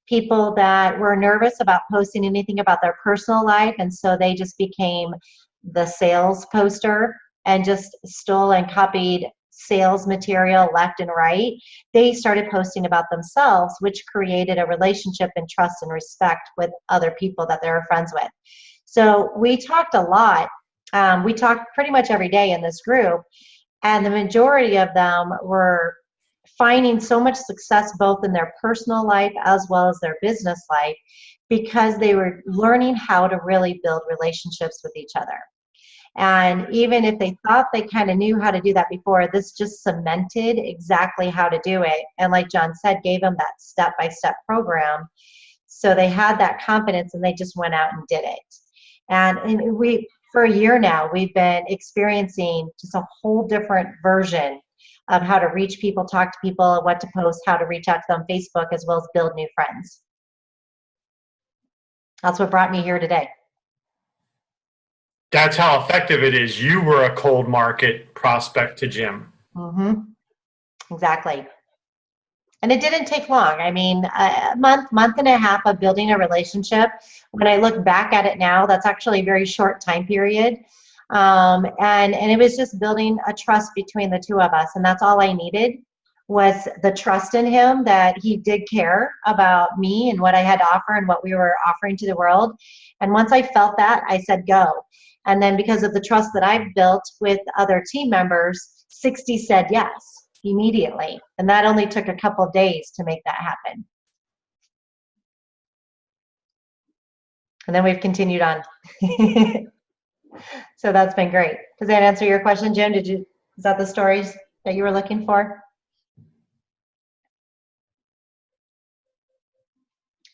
People that were nervous about posting anything about their personal life, and so they just became the sales poster and just stole and copied sales material left and right. They started posting about themselves, which created a relationship and trust and respect with other people that they were friends with. So we talked a lot. We talked pretty much every day in this group, and the majority of them were finding so much success both in their personal life as well as their business life, because they were learning how to really build relationships with each other. And even if they thought they kind of knew how to do that before, this just cemented exactly how to do it. And like John said, gave them that step-by-step program. So they had that confidence and they just went out and did it. And for a year now, we've been experiencing just a whole different version of how to reach people, talk to people, what to post, how to reach out to them on Facebook, as well as build new friends. That's what brought me here today. That's how effective it is. You were a cold market prospect to Jim. Mm-hmm. Exactly. And it didn't take long. I mean, a month and a half of building a relationship. When I look back at it now, that's actually a very short time period. And it was just building a trust between the two of us. And that's all I needed, was the trust in him that he did care about me and what I had to offer and what we were offering to the world. And once I felt that, I said, go. And then because of the trust that I've built with other team members, 60 said yes immediately. And that only took a couple of days to make that happen. And then we've continued on. So that's been great. Does that answer your question, Jim? Is that the stories that you were looking for?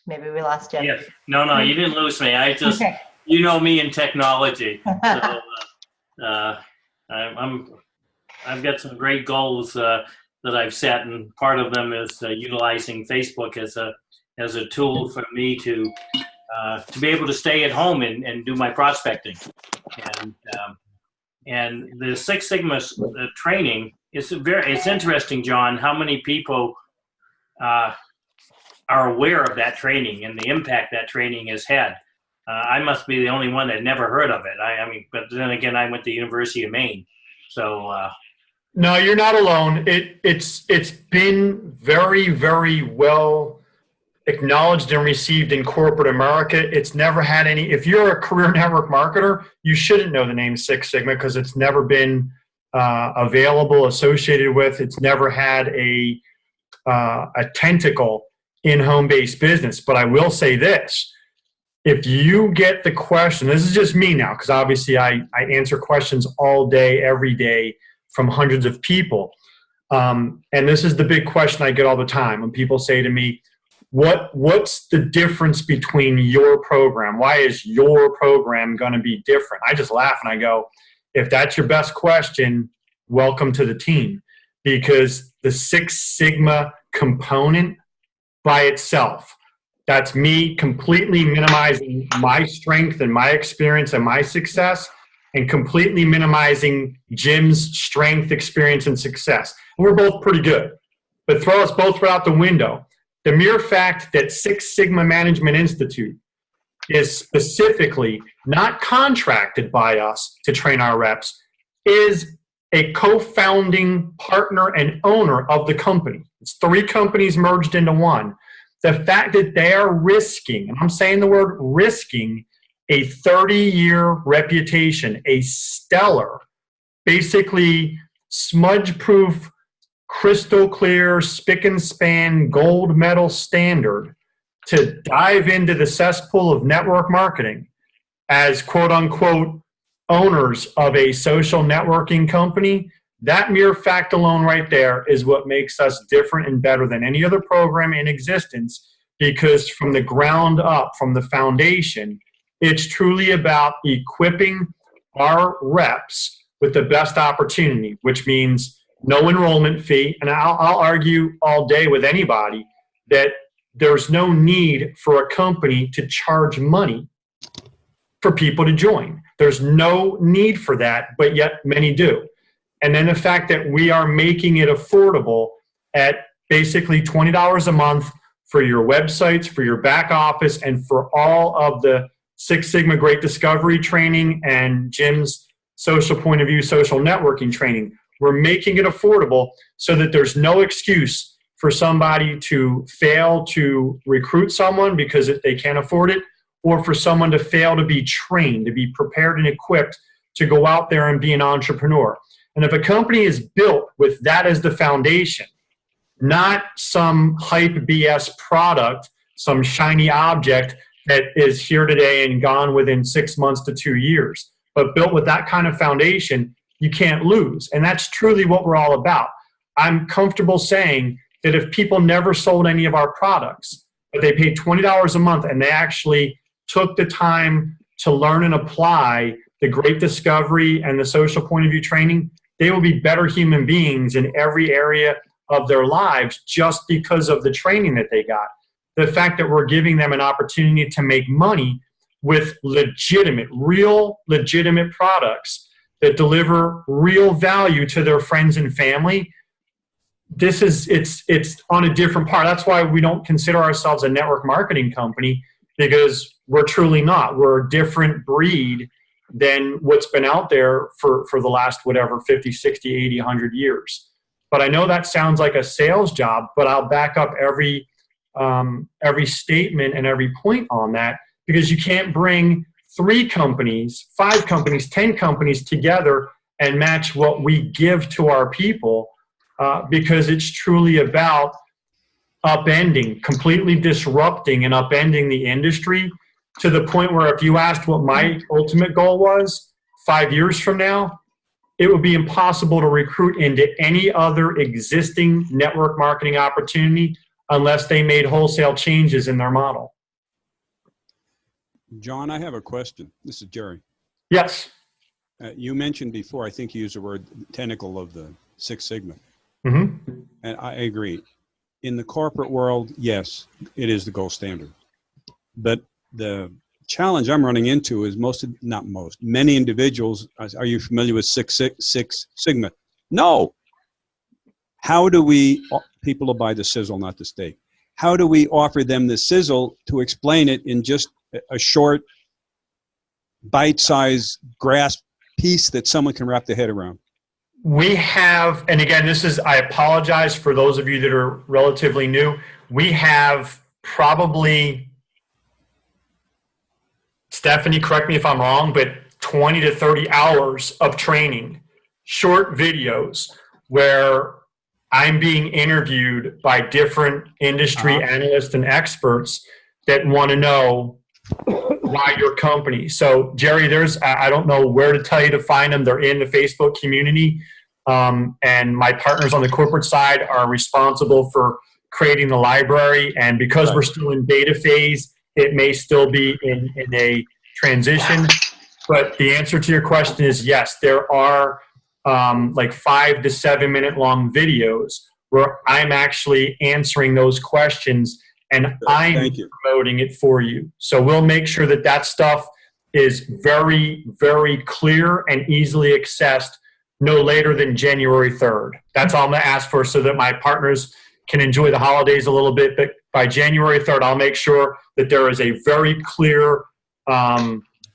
Maybe we lost Jim. Yes. No, you didn't lose me. I just, okay. You know me in technology. So I've got some great goals that I've set, and part of them is utilizing Facebook as a tool for me to be able to stay at home and do my prospecting. And the Six Sigma training it's interesting, John, how many people are aware of that training and the impact that training has had. I must be the only one that never heard of it. I mean, but then again, I went to the University of Maine, so No, you're not alone. It's been very, very well acknowledged and received in corporate America. It's never had any. If you're a career network marketer, you shouldn't know the name Six Sigma because it's never been available, associated with. It's never had a tentacle in home-based business. But I will say this: if you get the question, this is just me now, because obviously I answer questions all day, every day from hundreds of people. And this is the big question I get all the time when people say to me, what's the difference between your program? Why is your program going to be different? I just laugh and I go, if that's your best question, welcome to the team. Because the Six Sigma component by itself, that's me completely minimizing my strength and my experience and my success, and completely minimizing Jim's strength, experience, and success. We're both pretty good, but throw us both right out the window. The mere fact that Six Sigma Management Institute is specifically not contracted by us to train our reps is a co-founding partner and owner of the company. It's 3 companies merged into one. The fact that they are risking, and I'm saying the word risking, a 30-year reputation, a stellar, basically smudge-proof, crystal clear, spick and span, gold medal standard to dive into the cesspool of network marketing as quote-unquote owners of a social networking company, that mere fact alone right there is what makes us different and better than any other program in existence, because from the ground up, from the foundation, it's truly about equipping our reps with the best opportunity, which means no enrollment fee. And I'll argue all day with anybody that there's no need for a company to charge money for people to join. There's no need for that, but yet many do. And then the fact that we are making it affordable at basically $20 a month for your websites, for your back office, and for all of the Six Sigma Great Discovery training and Jim's social point of view, social networking training. We're making it affordable so that there's no excuse for somebody to fail to recruit someone because they can't afford it, or for someone to fail to be trained, to be prepared and equipped to go out there and be an entrepreneur. And if a company is built with that as the foundation, not some hype BS product, some shiny object that is here today and gone within 6 months to 2 years, but built with that kind of foundation, you can't lose. And that's truly what we're all about. I'm comfortable saying that if people never sold any of our products, but they paid $20 a month and they actually took the time to learn and apply the Great Discovery and the social point of view training, they will be better human beings in every area of their lives just because of the training that they got. The fact that we're giving them an opportunity to make money with legitimate, real legitimate products that deliver real value to their friends and family. It's on a different part. That's why we don't consider ourselves a network marketing company, because we're truly not. We're a different breed than what's been out there for the last, 50, 60, 80, 100 years. But I know that sounds like a sales job, but I'll back up every statement and every point on that, because you can't bring 3 companies, 5 companies, 10 companies together and match what we give to our people, because it's truly about upending, completely disrupting and upending the industry to the point where if you asked what my ultimate goal was 5 years from now, it would be impossible to recruit into any other existing network marketing opportunity unless they made wholesale changes in their model. John, I have a question. This is Jerry. Yes. You mentioned before, I think you used the word tentacle of the Six Sigma. Mm-hmm. And I agree. In the corporate world, yes, it is the gold standard. But the challenge I'm running into is many individuals, are you familiar with Six Sigma? No. How do people will buy the sizzle, not the steak. How do we offer them the sizzle to explain it in just a short, bite-sized grasp piece that someone can wrap their head around? We have, and again, I apologize for those of you that are relatively new. We have probably, Stephanie, correct me if I'm wrong, but 20 to 30 hours of training, short videos where I'm being interviewed by different industry analysts and experts that want to know why your company. So, Jerry, I don't know where to tell you to find them. They're in the Facebook community. And my partners on the corporate side are responsible for creating the library. And because we're still in beta phase, it may still be in a transition. But the answer to your question is yes, there are like 5 to 7 minute long videos where I'm actually answering those questions and I'm promoting it for you. So we'll make sure that that stuff is very, very clear and easily accessed no later than January 3rd. That's all I'm going to ask for so that my partners can enjoy the holidays a little bit. But by January 3rd, I'll make sure that there is a very clear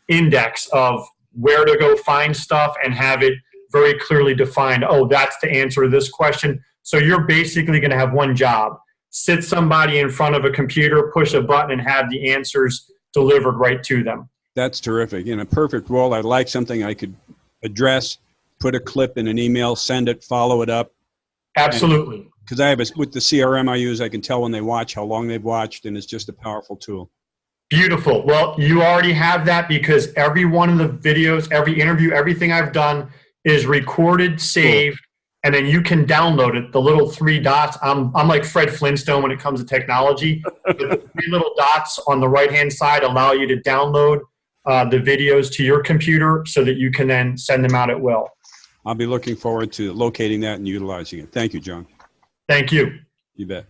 index of where to go find stuff and have it very clearly defined. Oh, that's the answer to this question. So you're basically going to have one job. Sit somebody in front of a computer, push a button, and have the answers delivered right to them. That's terrific. In a perfect world, I'd like something I could address, put a clip in an email, send it, follow it up. Absolutely. Because with the CRM I use, I can tell when they watch, how long they've watched, and it's just a powerful tool. Beautiful. Well, you already have that because every one of the videos, every interview, everything I've done is recorded, saved, and then you can download it. The little 3 dots. I'm like Fred Flintstone when it comes to technology. The 3 little dots on the right-hand side allow you to download the videos to your computer so that you can then send them out at will. I'll be looking forward to locating that and utilizing it. Thank you, John. Thank you. You bet.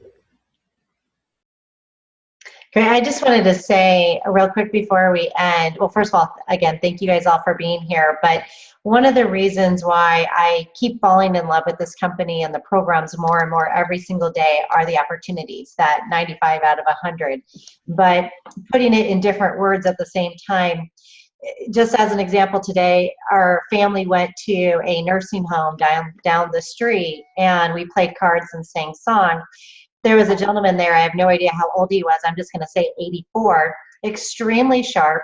Okay, I just wanted to say real quick before we end, well, first of all, again, thank you guys all for being here. But one of the reasons why I keep falling in love with this company and the programs more and more every single day are the opportunities, that 95 out of 100. But putting it in different words at the same time, just as an example, today our family went to a nursing home down the street and we played cards and sang songs. There was a gentleman there, I have no idea how old he was, I'm just going to say 84, extremely sharp,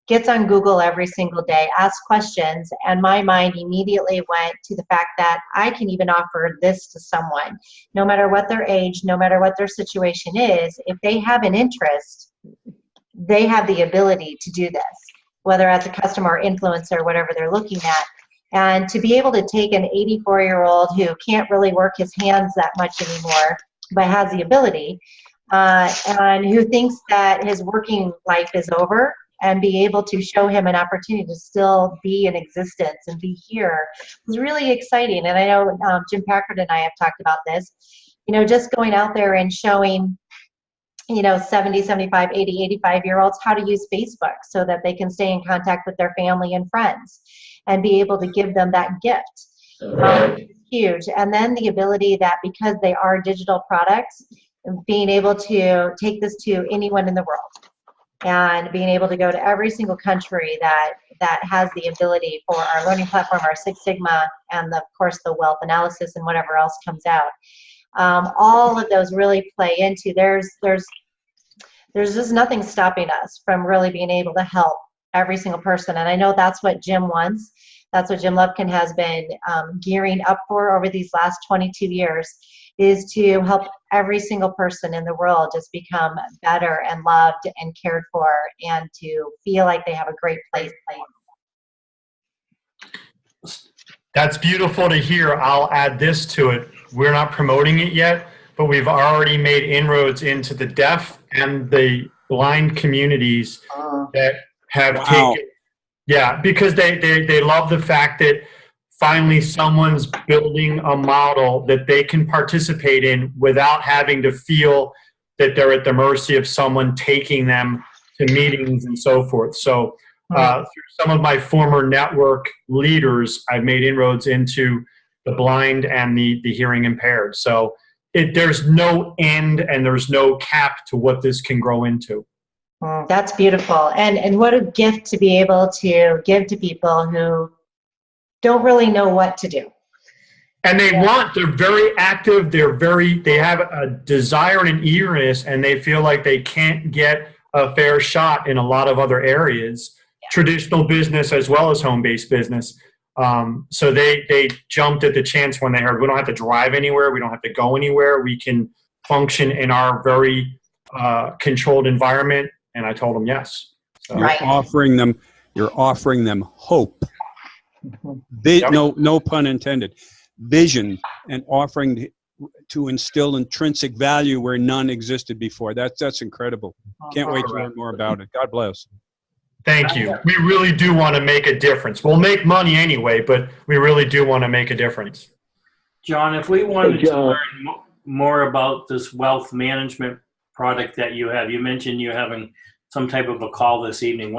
gets on Google every single day, asks questions, and my mind immediately went to the fact that I can even offer this to someone. No matter what their age, no matter what their situation is, if they have an interest, they have the ability to do this, whether as a customer or influencer, whatever they're looking at. And to be able to take an 84-year-old who can't really work his hands that much anymore, but has the ability, and who thinks that his working life is over, and be able to show him an opportunity to still be in existence and be here was really exciting. And I know Jim Packard and I have talked about this, just going out there and showing 70, 75, 80, 85-year-olds how to use Facebook so that they can stay in contact with their family and friends and be able to give them that gift. Huge. And then the ability that because they are digital products, being able to take this to anyone in the world and being able to go to every single country that has the ability for our learning platform, our Six Sigma, and of course the wealth analysis and whatever else comes out. All of those really play into, there's just nothing stopping us from really being able to help every single person. And I know that's what Jim wants. That's what Jim Lupkin has been gearing up for over these last 22 years, is to help every single person in the world just become better and loved and cared for and to feel like they have a great place. That's beautiful to hear. I'll add this to it. We're not promoting it yet, but we've already made inroads into the deaf and the blind communities that have taken. Yeah, because they love the fact that finally someone's building a model that they can participate in without having to feel that they're at the mercy of someone taking them to meetings and so forth. So through some of my former network leaders, I've made inroads into the blind and the hearing impaired. So there's no end and there's no cap to what this can grow into. That's beautiful. And what a gift to be able to give to people who don't really know what to do. And they're very active. They have a desire and an eagerness, and they feel like they can't get a fair shot in a lot of other areas, traditional business as well as home-based business. So they jumped at the chance when they heard we don't have to drive anywhere, we don't have to go anywhere, we can function in our very controlled environment. And I told them yes. So. You're offering them hope. No pun intended. Vision, and offering to instill intrinsic value where none existed before. That's incredible. Can't wait to learn more about it. God bless. Thank you. We really do want to make a difference. We'll make money anyway, but we really do want to make a difference. John, if we wanted to learn more about this wealth management product that you have, you mentioned you're having some type of a call this evening.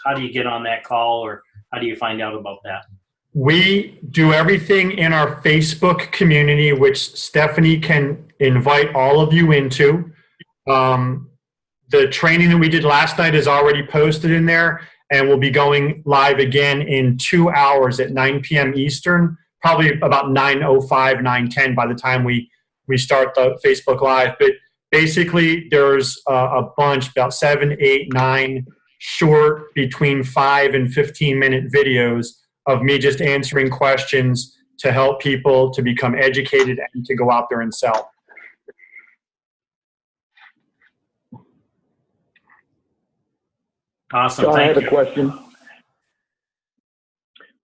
How do you get on that call, or how do you find out about that? We do everything in our Facebook community, which Stephanie can invite all of you into. The training that we did last night is already posted in there, and we'll be going live again in 2 hours at 9 p.m. Eastern, probably about 9:05, 9:10 by the time we start the Facebook Live. But basically, there's a bunch, about 7, 8, 9 short, between 5 and 15-minute videos of me just answering questions to help people to become educated and to go out there and sell. Awesome. So I have a question.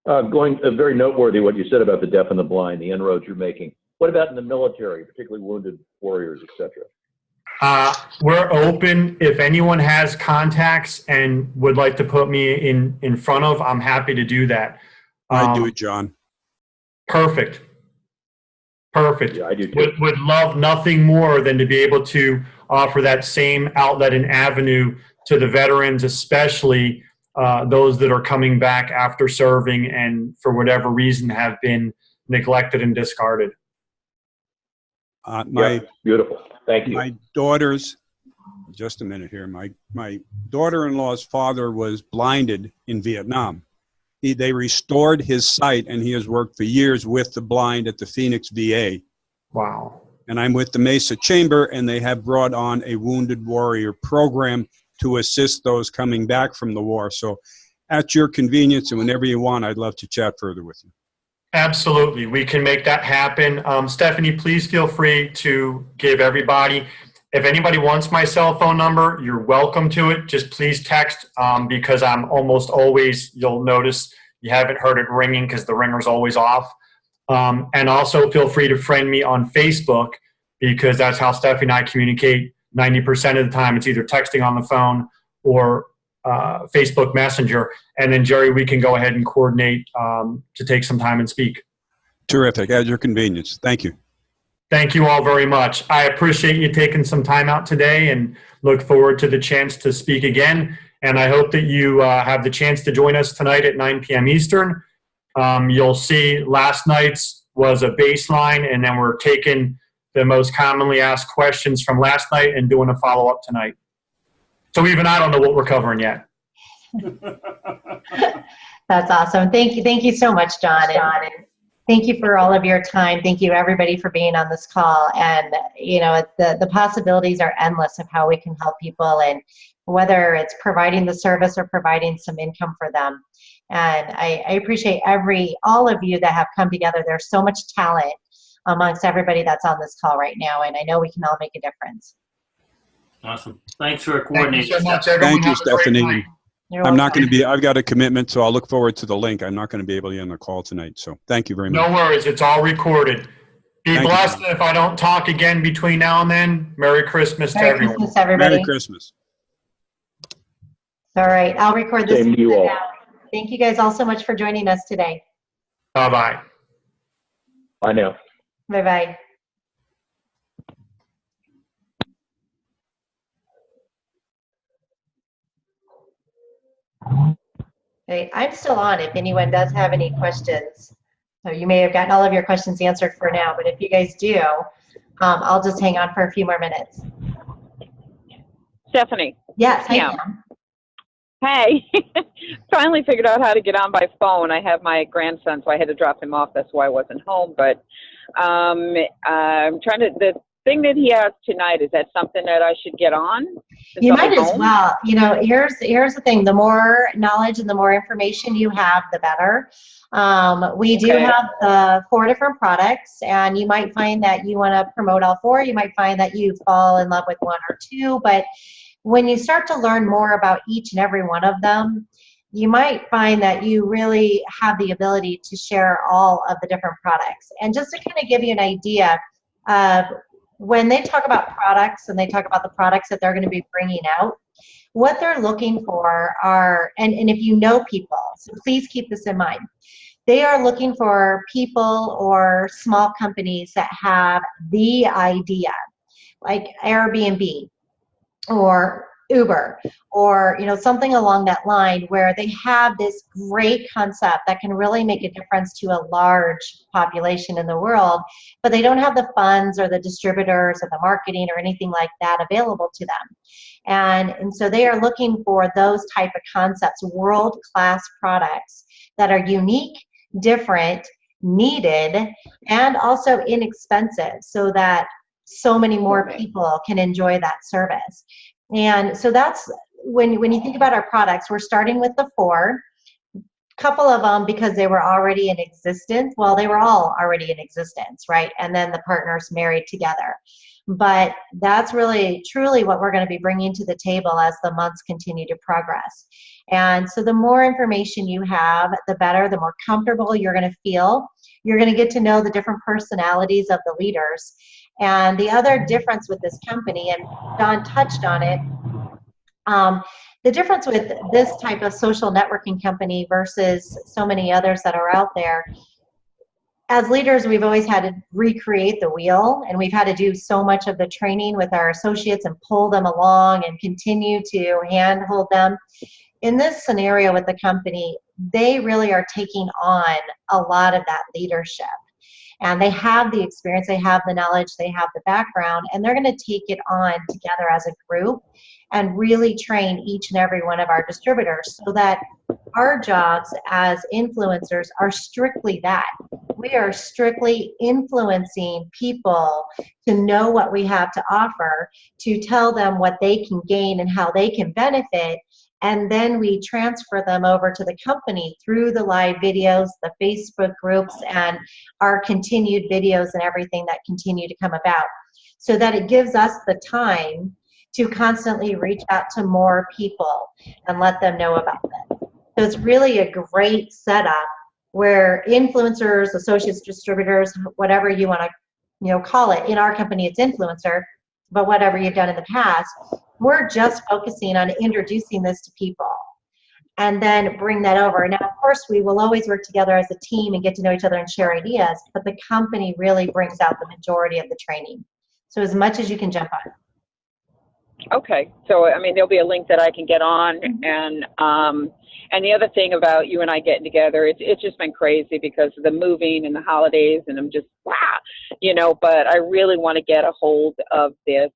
Very noteworthy what you said about the deaf and the blind, the inroads you're making. What about in the military, particularly wounded warriors, etc.? We're open. If anyone has contacts and would like to put me in front of, I'm happy to do that. I do it, John. Perfect. Yeah, I do too. Would love nothing more than to be able to offer that same outlet and avenue to the veterans, especially those that are coming back after serving and for whatever reason have been neglected and discarded. Beautiful. Thank you. My daughter's, just a minute here, my daughter-in-law's father was blinded in Vietnam. They restored his sight, and he has worked for years with the blind at the Phoenix VA. Wow. And I'm with the Mesa Chamber, and they have brought on a Wounded Warrior program to assist those coming back from the war. So at your convenience and whenever you want, I'd love to chat further with you. Absolutely. We can make that happen. Stephanie, please feel free to give everybody. If anybody wants my cell phone number, you're welcome to it. Just please text because I'm almost always, you'll notice you haven't heard it ringing because the ringer's always off. And also feel free to friend me on Facebook because that's how Stephanie and I communicate 90% of the time. It's either texting on the phone or Facebook Messenger. And then, Jerry, we can go ahead and coordinate to take some time and speak. Terrific. At your convenience. Thank you. Thank you all very much. I appreciate you taking some time out today and look forward to the chance to speak again. And I hope that you have the chance to join us tonight at 9 p.m. Eastern. You'll see last night's was a baseline, and then we're taking the most commonly asked questions from last night and doing a follow-up tonight. So even I don't know what we're covering yet. That's awesome. Thank you so much, John. And thank you for all of your time. Thank you, everybody, for being on this call. And, you know, the possibilities are endless of how we can help people, and whether it's providing the service or providing some income for them. And I appreciate all of you that have come together. There's so much talent amongst everybody that's on this call right now, and I know we can all make a difference. Awesome. Thanks for coordinating. Thank you so much, everyone. Thank you, Stephanie. You're I'm not welcome. going to be, I've got a commitment, so I'll look forward to the link. I'm not going to be able to be on the call tonight. So thank you very much. No worries. It's all recorded. Be Thank blessed. you. If I don't talk again between now and then, Merry Christmas to Merry everyone. Christmas, everybody. Merry Christmas. All right, I'll record this Same to you all. now. Thank you guys all so much for joining us today. Bye-bye. Bye now. Bye-bye. Okay, I'm still on if anyone does have any questions. So you may have gotten all of your questions answered for now, but if you guys do, I'll just hang on for a few more minutes. Stephanie. Yes, Yeah. I am. Hey, finally figured out how to get on by phone. I have my grandson, so I had to drop him off. That's why I wasn't home. But I'm trying to, the thing that he has tonight, is that something that I should get on? You might as well. You know, here's the thing. The more knowledge and the more information you have, the better. We do have the 4 different products, and you might find that you want to promote all 4. You might find that you fall in love with 1 or 2, but when you start to learn more about each and every one of them, you might find that you really have the ability to share all of the different products. And just to kind of give you an idea, when they talk about products and they talk about the products that they're going to be bringing out, what they're looking for are, and if you know people, so please keep this in mind, they are looking for people or small companies that have the idea, like Airbnb or Uber, or something along that line, where they have this great concept that can really make a difference to a large population in the world, but they don't have the funds or the distributors or the marketing or anything like that available to them. And so they are looking for those type of concepts, world-class products that are unique, different, needed, and also inexpensive, so that so many more people can enjoy that service. And so that's when you think about our products, we're starting with the 4. Couple of them, because they were already in existence, well, they were all already in existence, right? And then the partners married together. But that's really truly what we're going to be bringing to the table as the months continue to progress. And so the more information you have, the better, the more comfortable you're going to feel. You're going to get to know the different personalities of the leaders. And the other difference with this company, and John touched on it, the difference with this type of social networking company versus so many others that are out there, as leaders, we've always had to recreate the wheel, and we've had to do so much of the training with our associates and pull them along and continue to handhold them. In this scenario with the company, they really are taking on a lot of that leadership. And they have the experience, they have the knowledge, they have the background, and they're going to take it on together as a group and really train each and every one of our distributors, so that our jobs as influencers are strictly that. We are strictly influencing people to know what we have to offer, to tell them what they can gain and how they can benefit, and then we transfer them over to the company through the live videos, the Facebook groups, and our continued videos and everything that continue to come about, so that it gives us the time to constantly reach out to more people and let them know about them. So it's really a great setup where influencers, associates, distributors, whatever you want to call it, in our company it's influencer, but whatever you've done in the past, we're just focusing on introducing this to people and then bring that over. Now, of course, we will always work together as a team and get to know each other and share ideas, but the company really brings out the majority of the training. So as much as you can jump on. Okay, so I mean, there'll be a link that I can get on, and the other thing about you and I getting together, it's just been crazy because of the moving and the holidays, and I'm just but I really want to get a hold of this,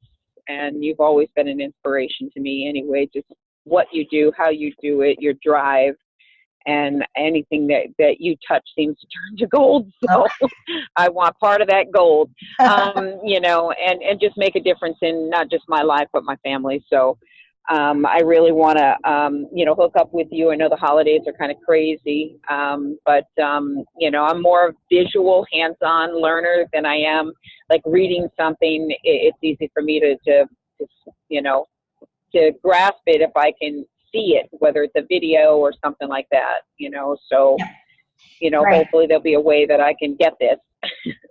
and you've always been an inspiration to me anyway, just what you do, how you do it, your drive, and anything that you touch seems to turn to gold. So I want part of that gold, and just make a difference in not just my life, but my family. So I really want to, hook up with you. I know the holidays are kind of crazy, but I'm more of visual, hands-on learner than I am like reading something. It's easy for me to grasp it if I can see it, whether it's a video or something like that, so, right. Hopefully there'll be a way that I can get this.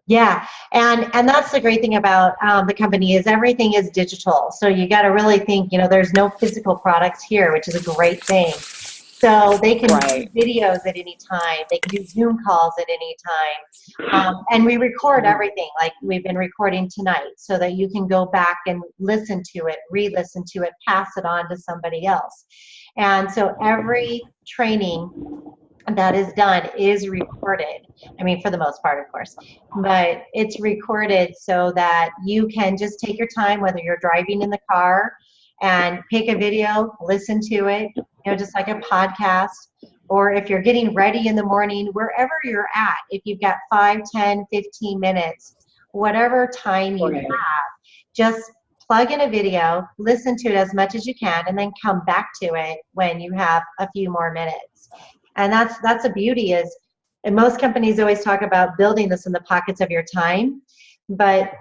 Yeah, and that's the great thing about the company is everything is digital. So you got to really think, there's no physical products here, which is a great thing. So they can do videos at any time. They can do Zoom calls at any time. And we record everything like we've been recording tonight so that you can go back and listen to it, re-listen to it, pass it on to somebody else. And so every training that is done is recorded. I mean, for the most part, of course, but it's recorded so that you can just take your time, whether you're driving in the car, and pick a video, listen to it, just like a podcast, or if you're getting ready in the morning, wherever you're at, if you've got 5, 10, 15 minutes, whatever time you have, just plug in a video, listen to it as much as you can, and then come back to it when you have a few more minutes. And that's the beauty is, and most companies always talk about building this in the pockets of your time, but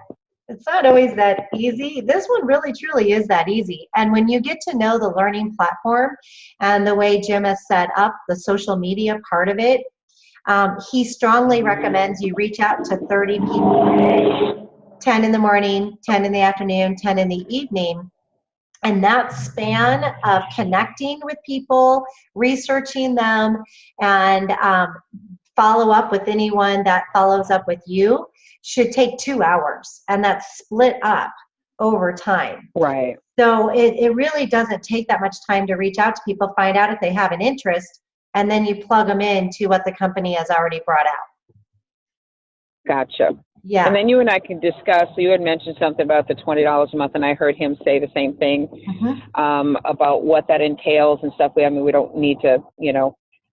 it's not always that easy. This one really truly is that easy. And when you get to know the learning platform and the way Jim has set up the social media part of it, he strongly recommends you reach out to 30 people, 10 in the morning, 10 in the afternoon, 10 in the evening. And that span of connecting with people, researching them, and follow up with anyone that follows up with you should take 2 hours, and that's split up over time. Right. So it really doesn't take that much time to reach out to people, find out if they have an interest, and then you plug them into what the company has already brought out. Gotcha. Yeah. And then you and I can discuss, so you had mentioned something about the $20 a month, and I heard him say the same thing about what that entails and stuff. I mean, we don't need to,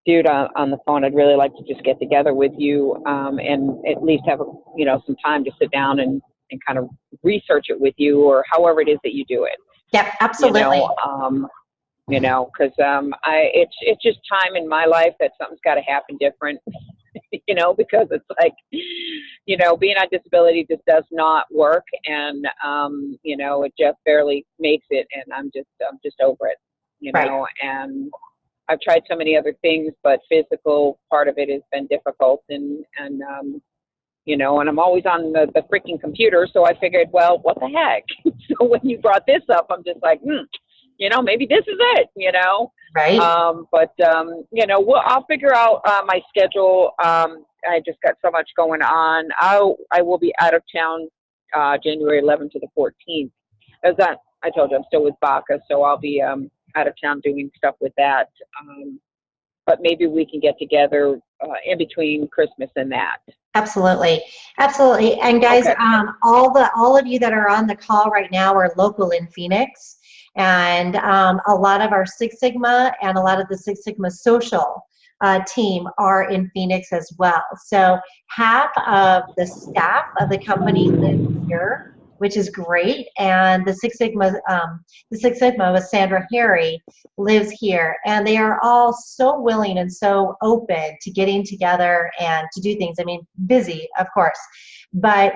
do it on the phone. I'd really like to just get together with you and at least have, some time to sit down and kind of research it with you, or however it is that you do it. Yep, absolutely. Because it's just time in my life that something's got to happen different, because it's like, being on disability just does not work, and it just barely makes it, and I'm just over it, Right. And I've tried so many other things, but physical part of it has been difficult, and and I'm always on the freaking computer, so I figured, well, what the heck? So when you brought this up, I'm just like, maybe this is it, Right. I'll figure out my schedule. I just got so much going on. I will be out of town January 11th to the 14th. I told you I'm still with Baca, so I'll be out of town doing stuff with that. But maybe we can get together in between Christmas and that. Absolutely. Absolutely. And guys, Okay. all of you that are on the call right now are local in Phoenix. And a lot of our Six Sigma and a lot of the Six Sigma social team are in Phoenix as well. So half of the staff of the company lives here, which is great. And the Six Sigma with Sandra Harry lives here. And they are all so willing and so open to getting together and to do things. I mean, busy, of course. But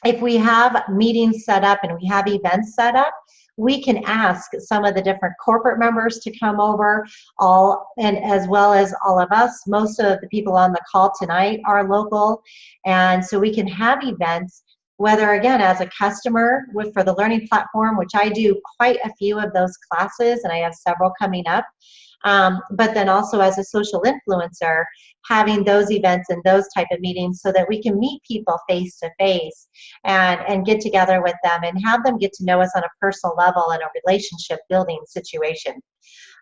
if we have meetings set up and we have events set up, we can ask some of the different corporate members to come over, and as well as all of us. Most of the people on the call tonight are local, and so we can have events, whether again as a customer for the learning platform, which I do quite a few of those classes, and I have several coming up, but then also as a social influencer, having those events and those type of meetings so that we can meet people face to face and get together with them and have them get to know us on a personal level in a relationship building situation.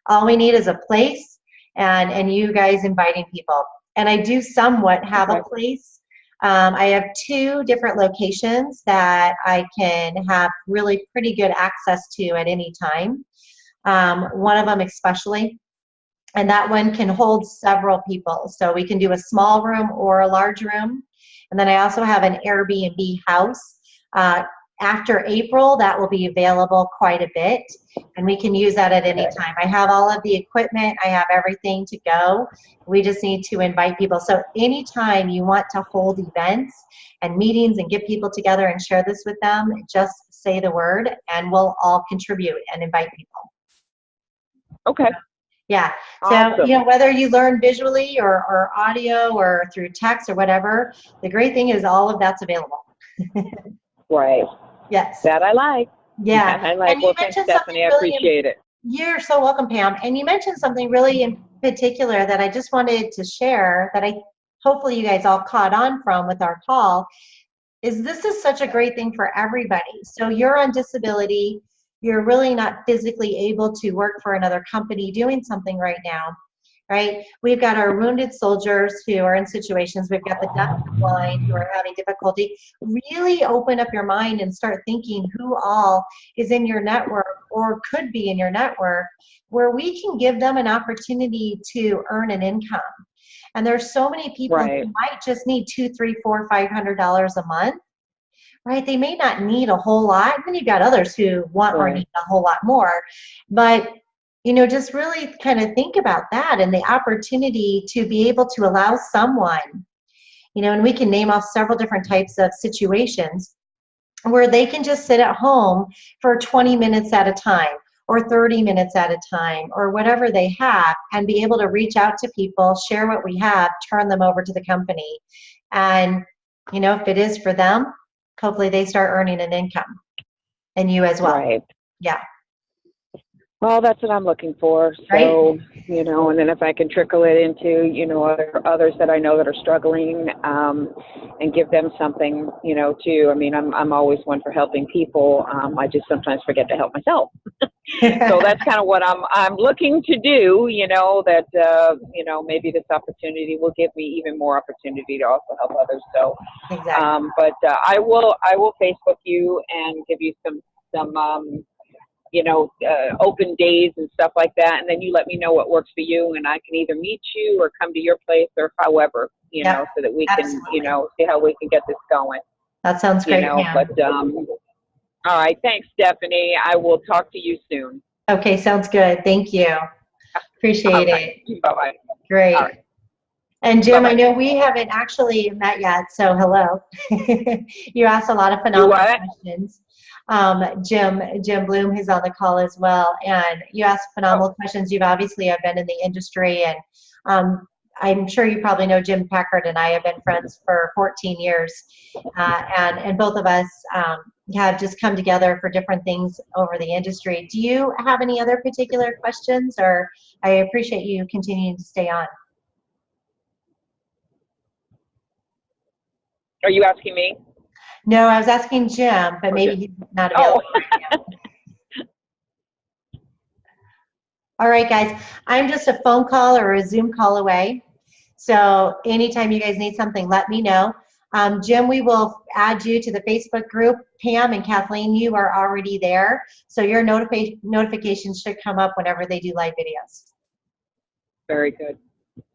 All we need is a place and you guys inviting people. And I do somewhat have a place. I have 2 different locations that I can have really pretty good access to at any time. One of them especially, and that one can hold several people. So we can do a small room or a large room. And then I also have an Airbnb house. After April, that will be available quite a bit, and we can use that at any time. I have all of the equipment. I have everything to go. We just need to invite people. So anytime you want to hold events and meetings and get people together and share this with them, just say the word and we'll all contribute and invite people. Okay. Yeah. Awesome. So, whether you learn visually or audio or through text or whatever, the great thing is all of that's available. Right. Yes. That I like. Yeah. That I like. Well, thanks, Stephanie. I appreciate it. You're so welcome, Pam. And you mentioned something really in particular that I just wanted to share that hopefully you guys all caught on from with our call, is this is such a great thing for everybody. So you're on disability. You're really not physically able to work for another company doing something right now, right? We've got our wounded soldiers who are in situations. We've got the deaf and blind who are having difficulty. Really open up your mind and start thinking who all is in your network or could be in your network, where we can give them an opportunity to earn an income. And there's so many people Right. who might just need $200, $300, $400, $500 a month, right? They may not need a whole lot. Then you've got others who want or Right. need a whole lot more. But, just really kind of think about that and the opportunity to be able to allow someone, and we can name off several different types of situations where they can just sit at home for 20 minutes at a time or 30 minutes at a time or whatever they have, and be able to reach out to people, share what we have, turn them over to the company. And, if it is for them, hopefully they start earning an income, and you as well. Right. Yeah. Well, that's what I'm looking for. So, and then if I can trickle it into, others that I know that are struggling, and give them something, too. I mean, I'm always one for helping people. I just sometimes forget to help myself. So that's kind of what I'm looking to do, that, maybe this opportunity will give me even more opportunity to also help others. So, Exactly. but I will Facebook you and give you some open days and stuff like that. And then you let me know what works for you, and I can either meet you or come to your place or however, Yep, so that we absolutely. can, see how we can get this going. That sounds great, Pam. But, all right. Thanks, Stephanie. I will talk to you soon. Okay, sounds good. Thank you. Appreciate it. Bye-bye. Great. All right. And Jim, Bye-bye. I know we haven't actually met yet, so hello. You asked a lot of You phenomenal what? questions. Jim Bloom, who's on the call as well, and you asked phenomenal questions. You've obviously have been in the industry, and I'm sure you probably know Jim Packard and I have been friends for 14 years, and both of us have just come together for different things over the industry. Do you have any other particular questions, or I appreciate you continuing to stay on? Are you asking me? No, I was asking Jim, but maybe he's not available right now. All right, guys, I'm just a phone call or a Zoom call away. So anytime you guys need something, let me know. Jim, we will add you to the Facebook group. Pam and Kathleen, you are already there. So your notifications should come up whenever they do live videos. Very good.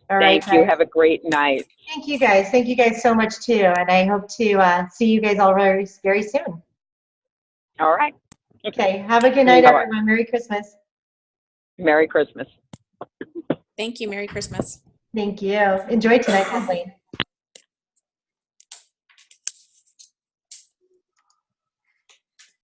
All right, Thank you. guys. Have a great night. Thank you, guys. Thank you guys so much, too. And I hope to see you guys all very, very soon. All right. Okay. Have a good night, Bye-bye. everyone. Merry Christmas. Merry Christmas. Thank you. Merry Christmas. Thank you. Enjoy tonight, Kathleen.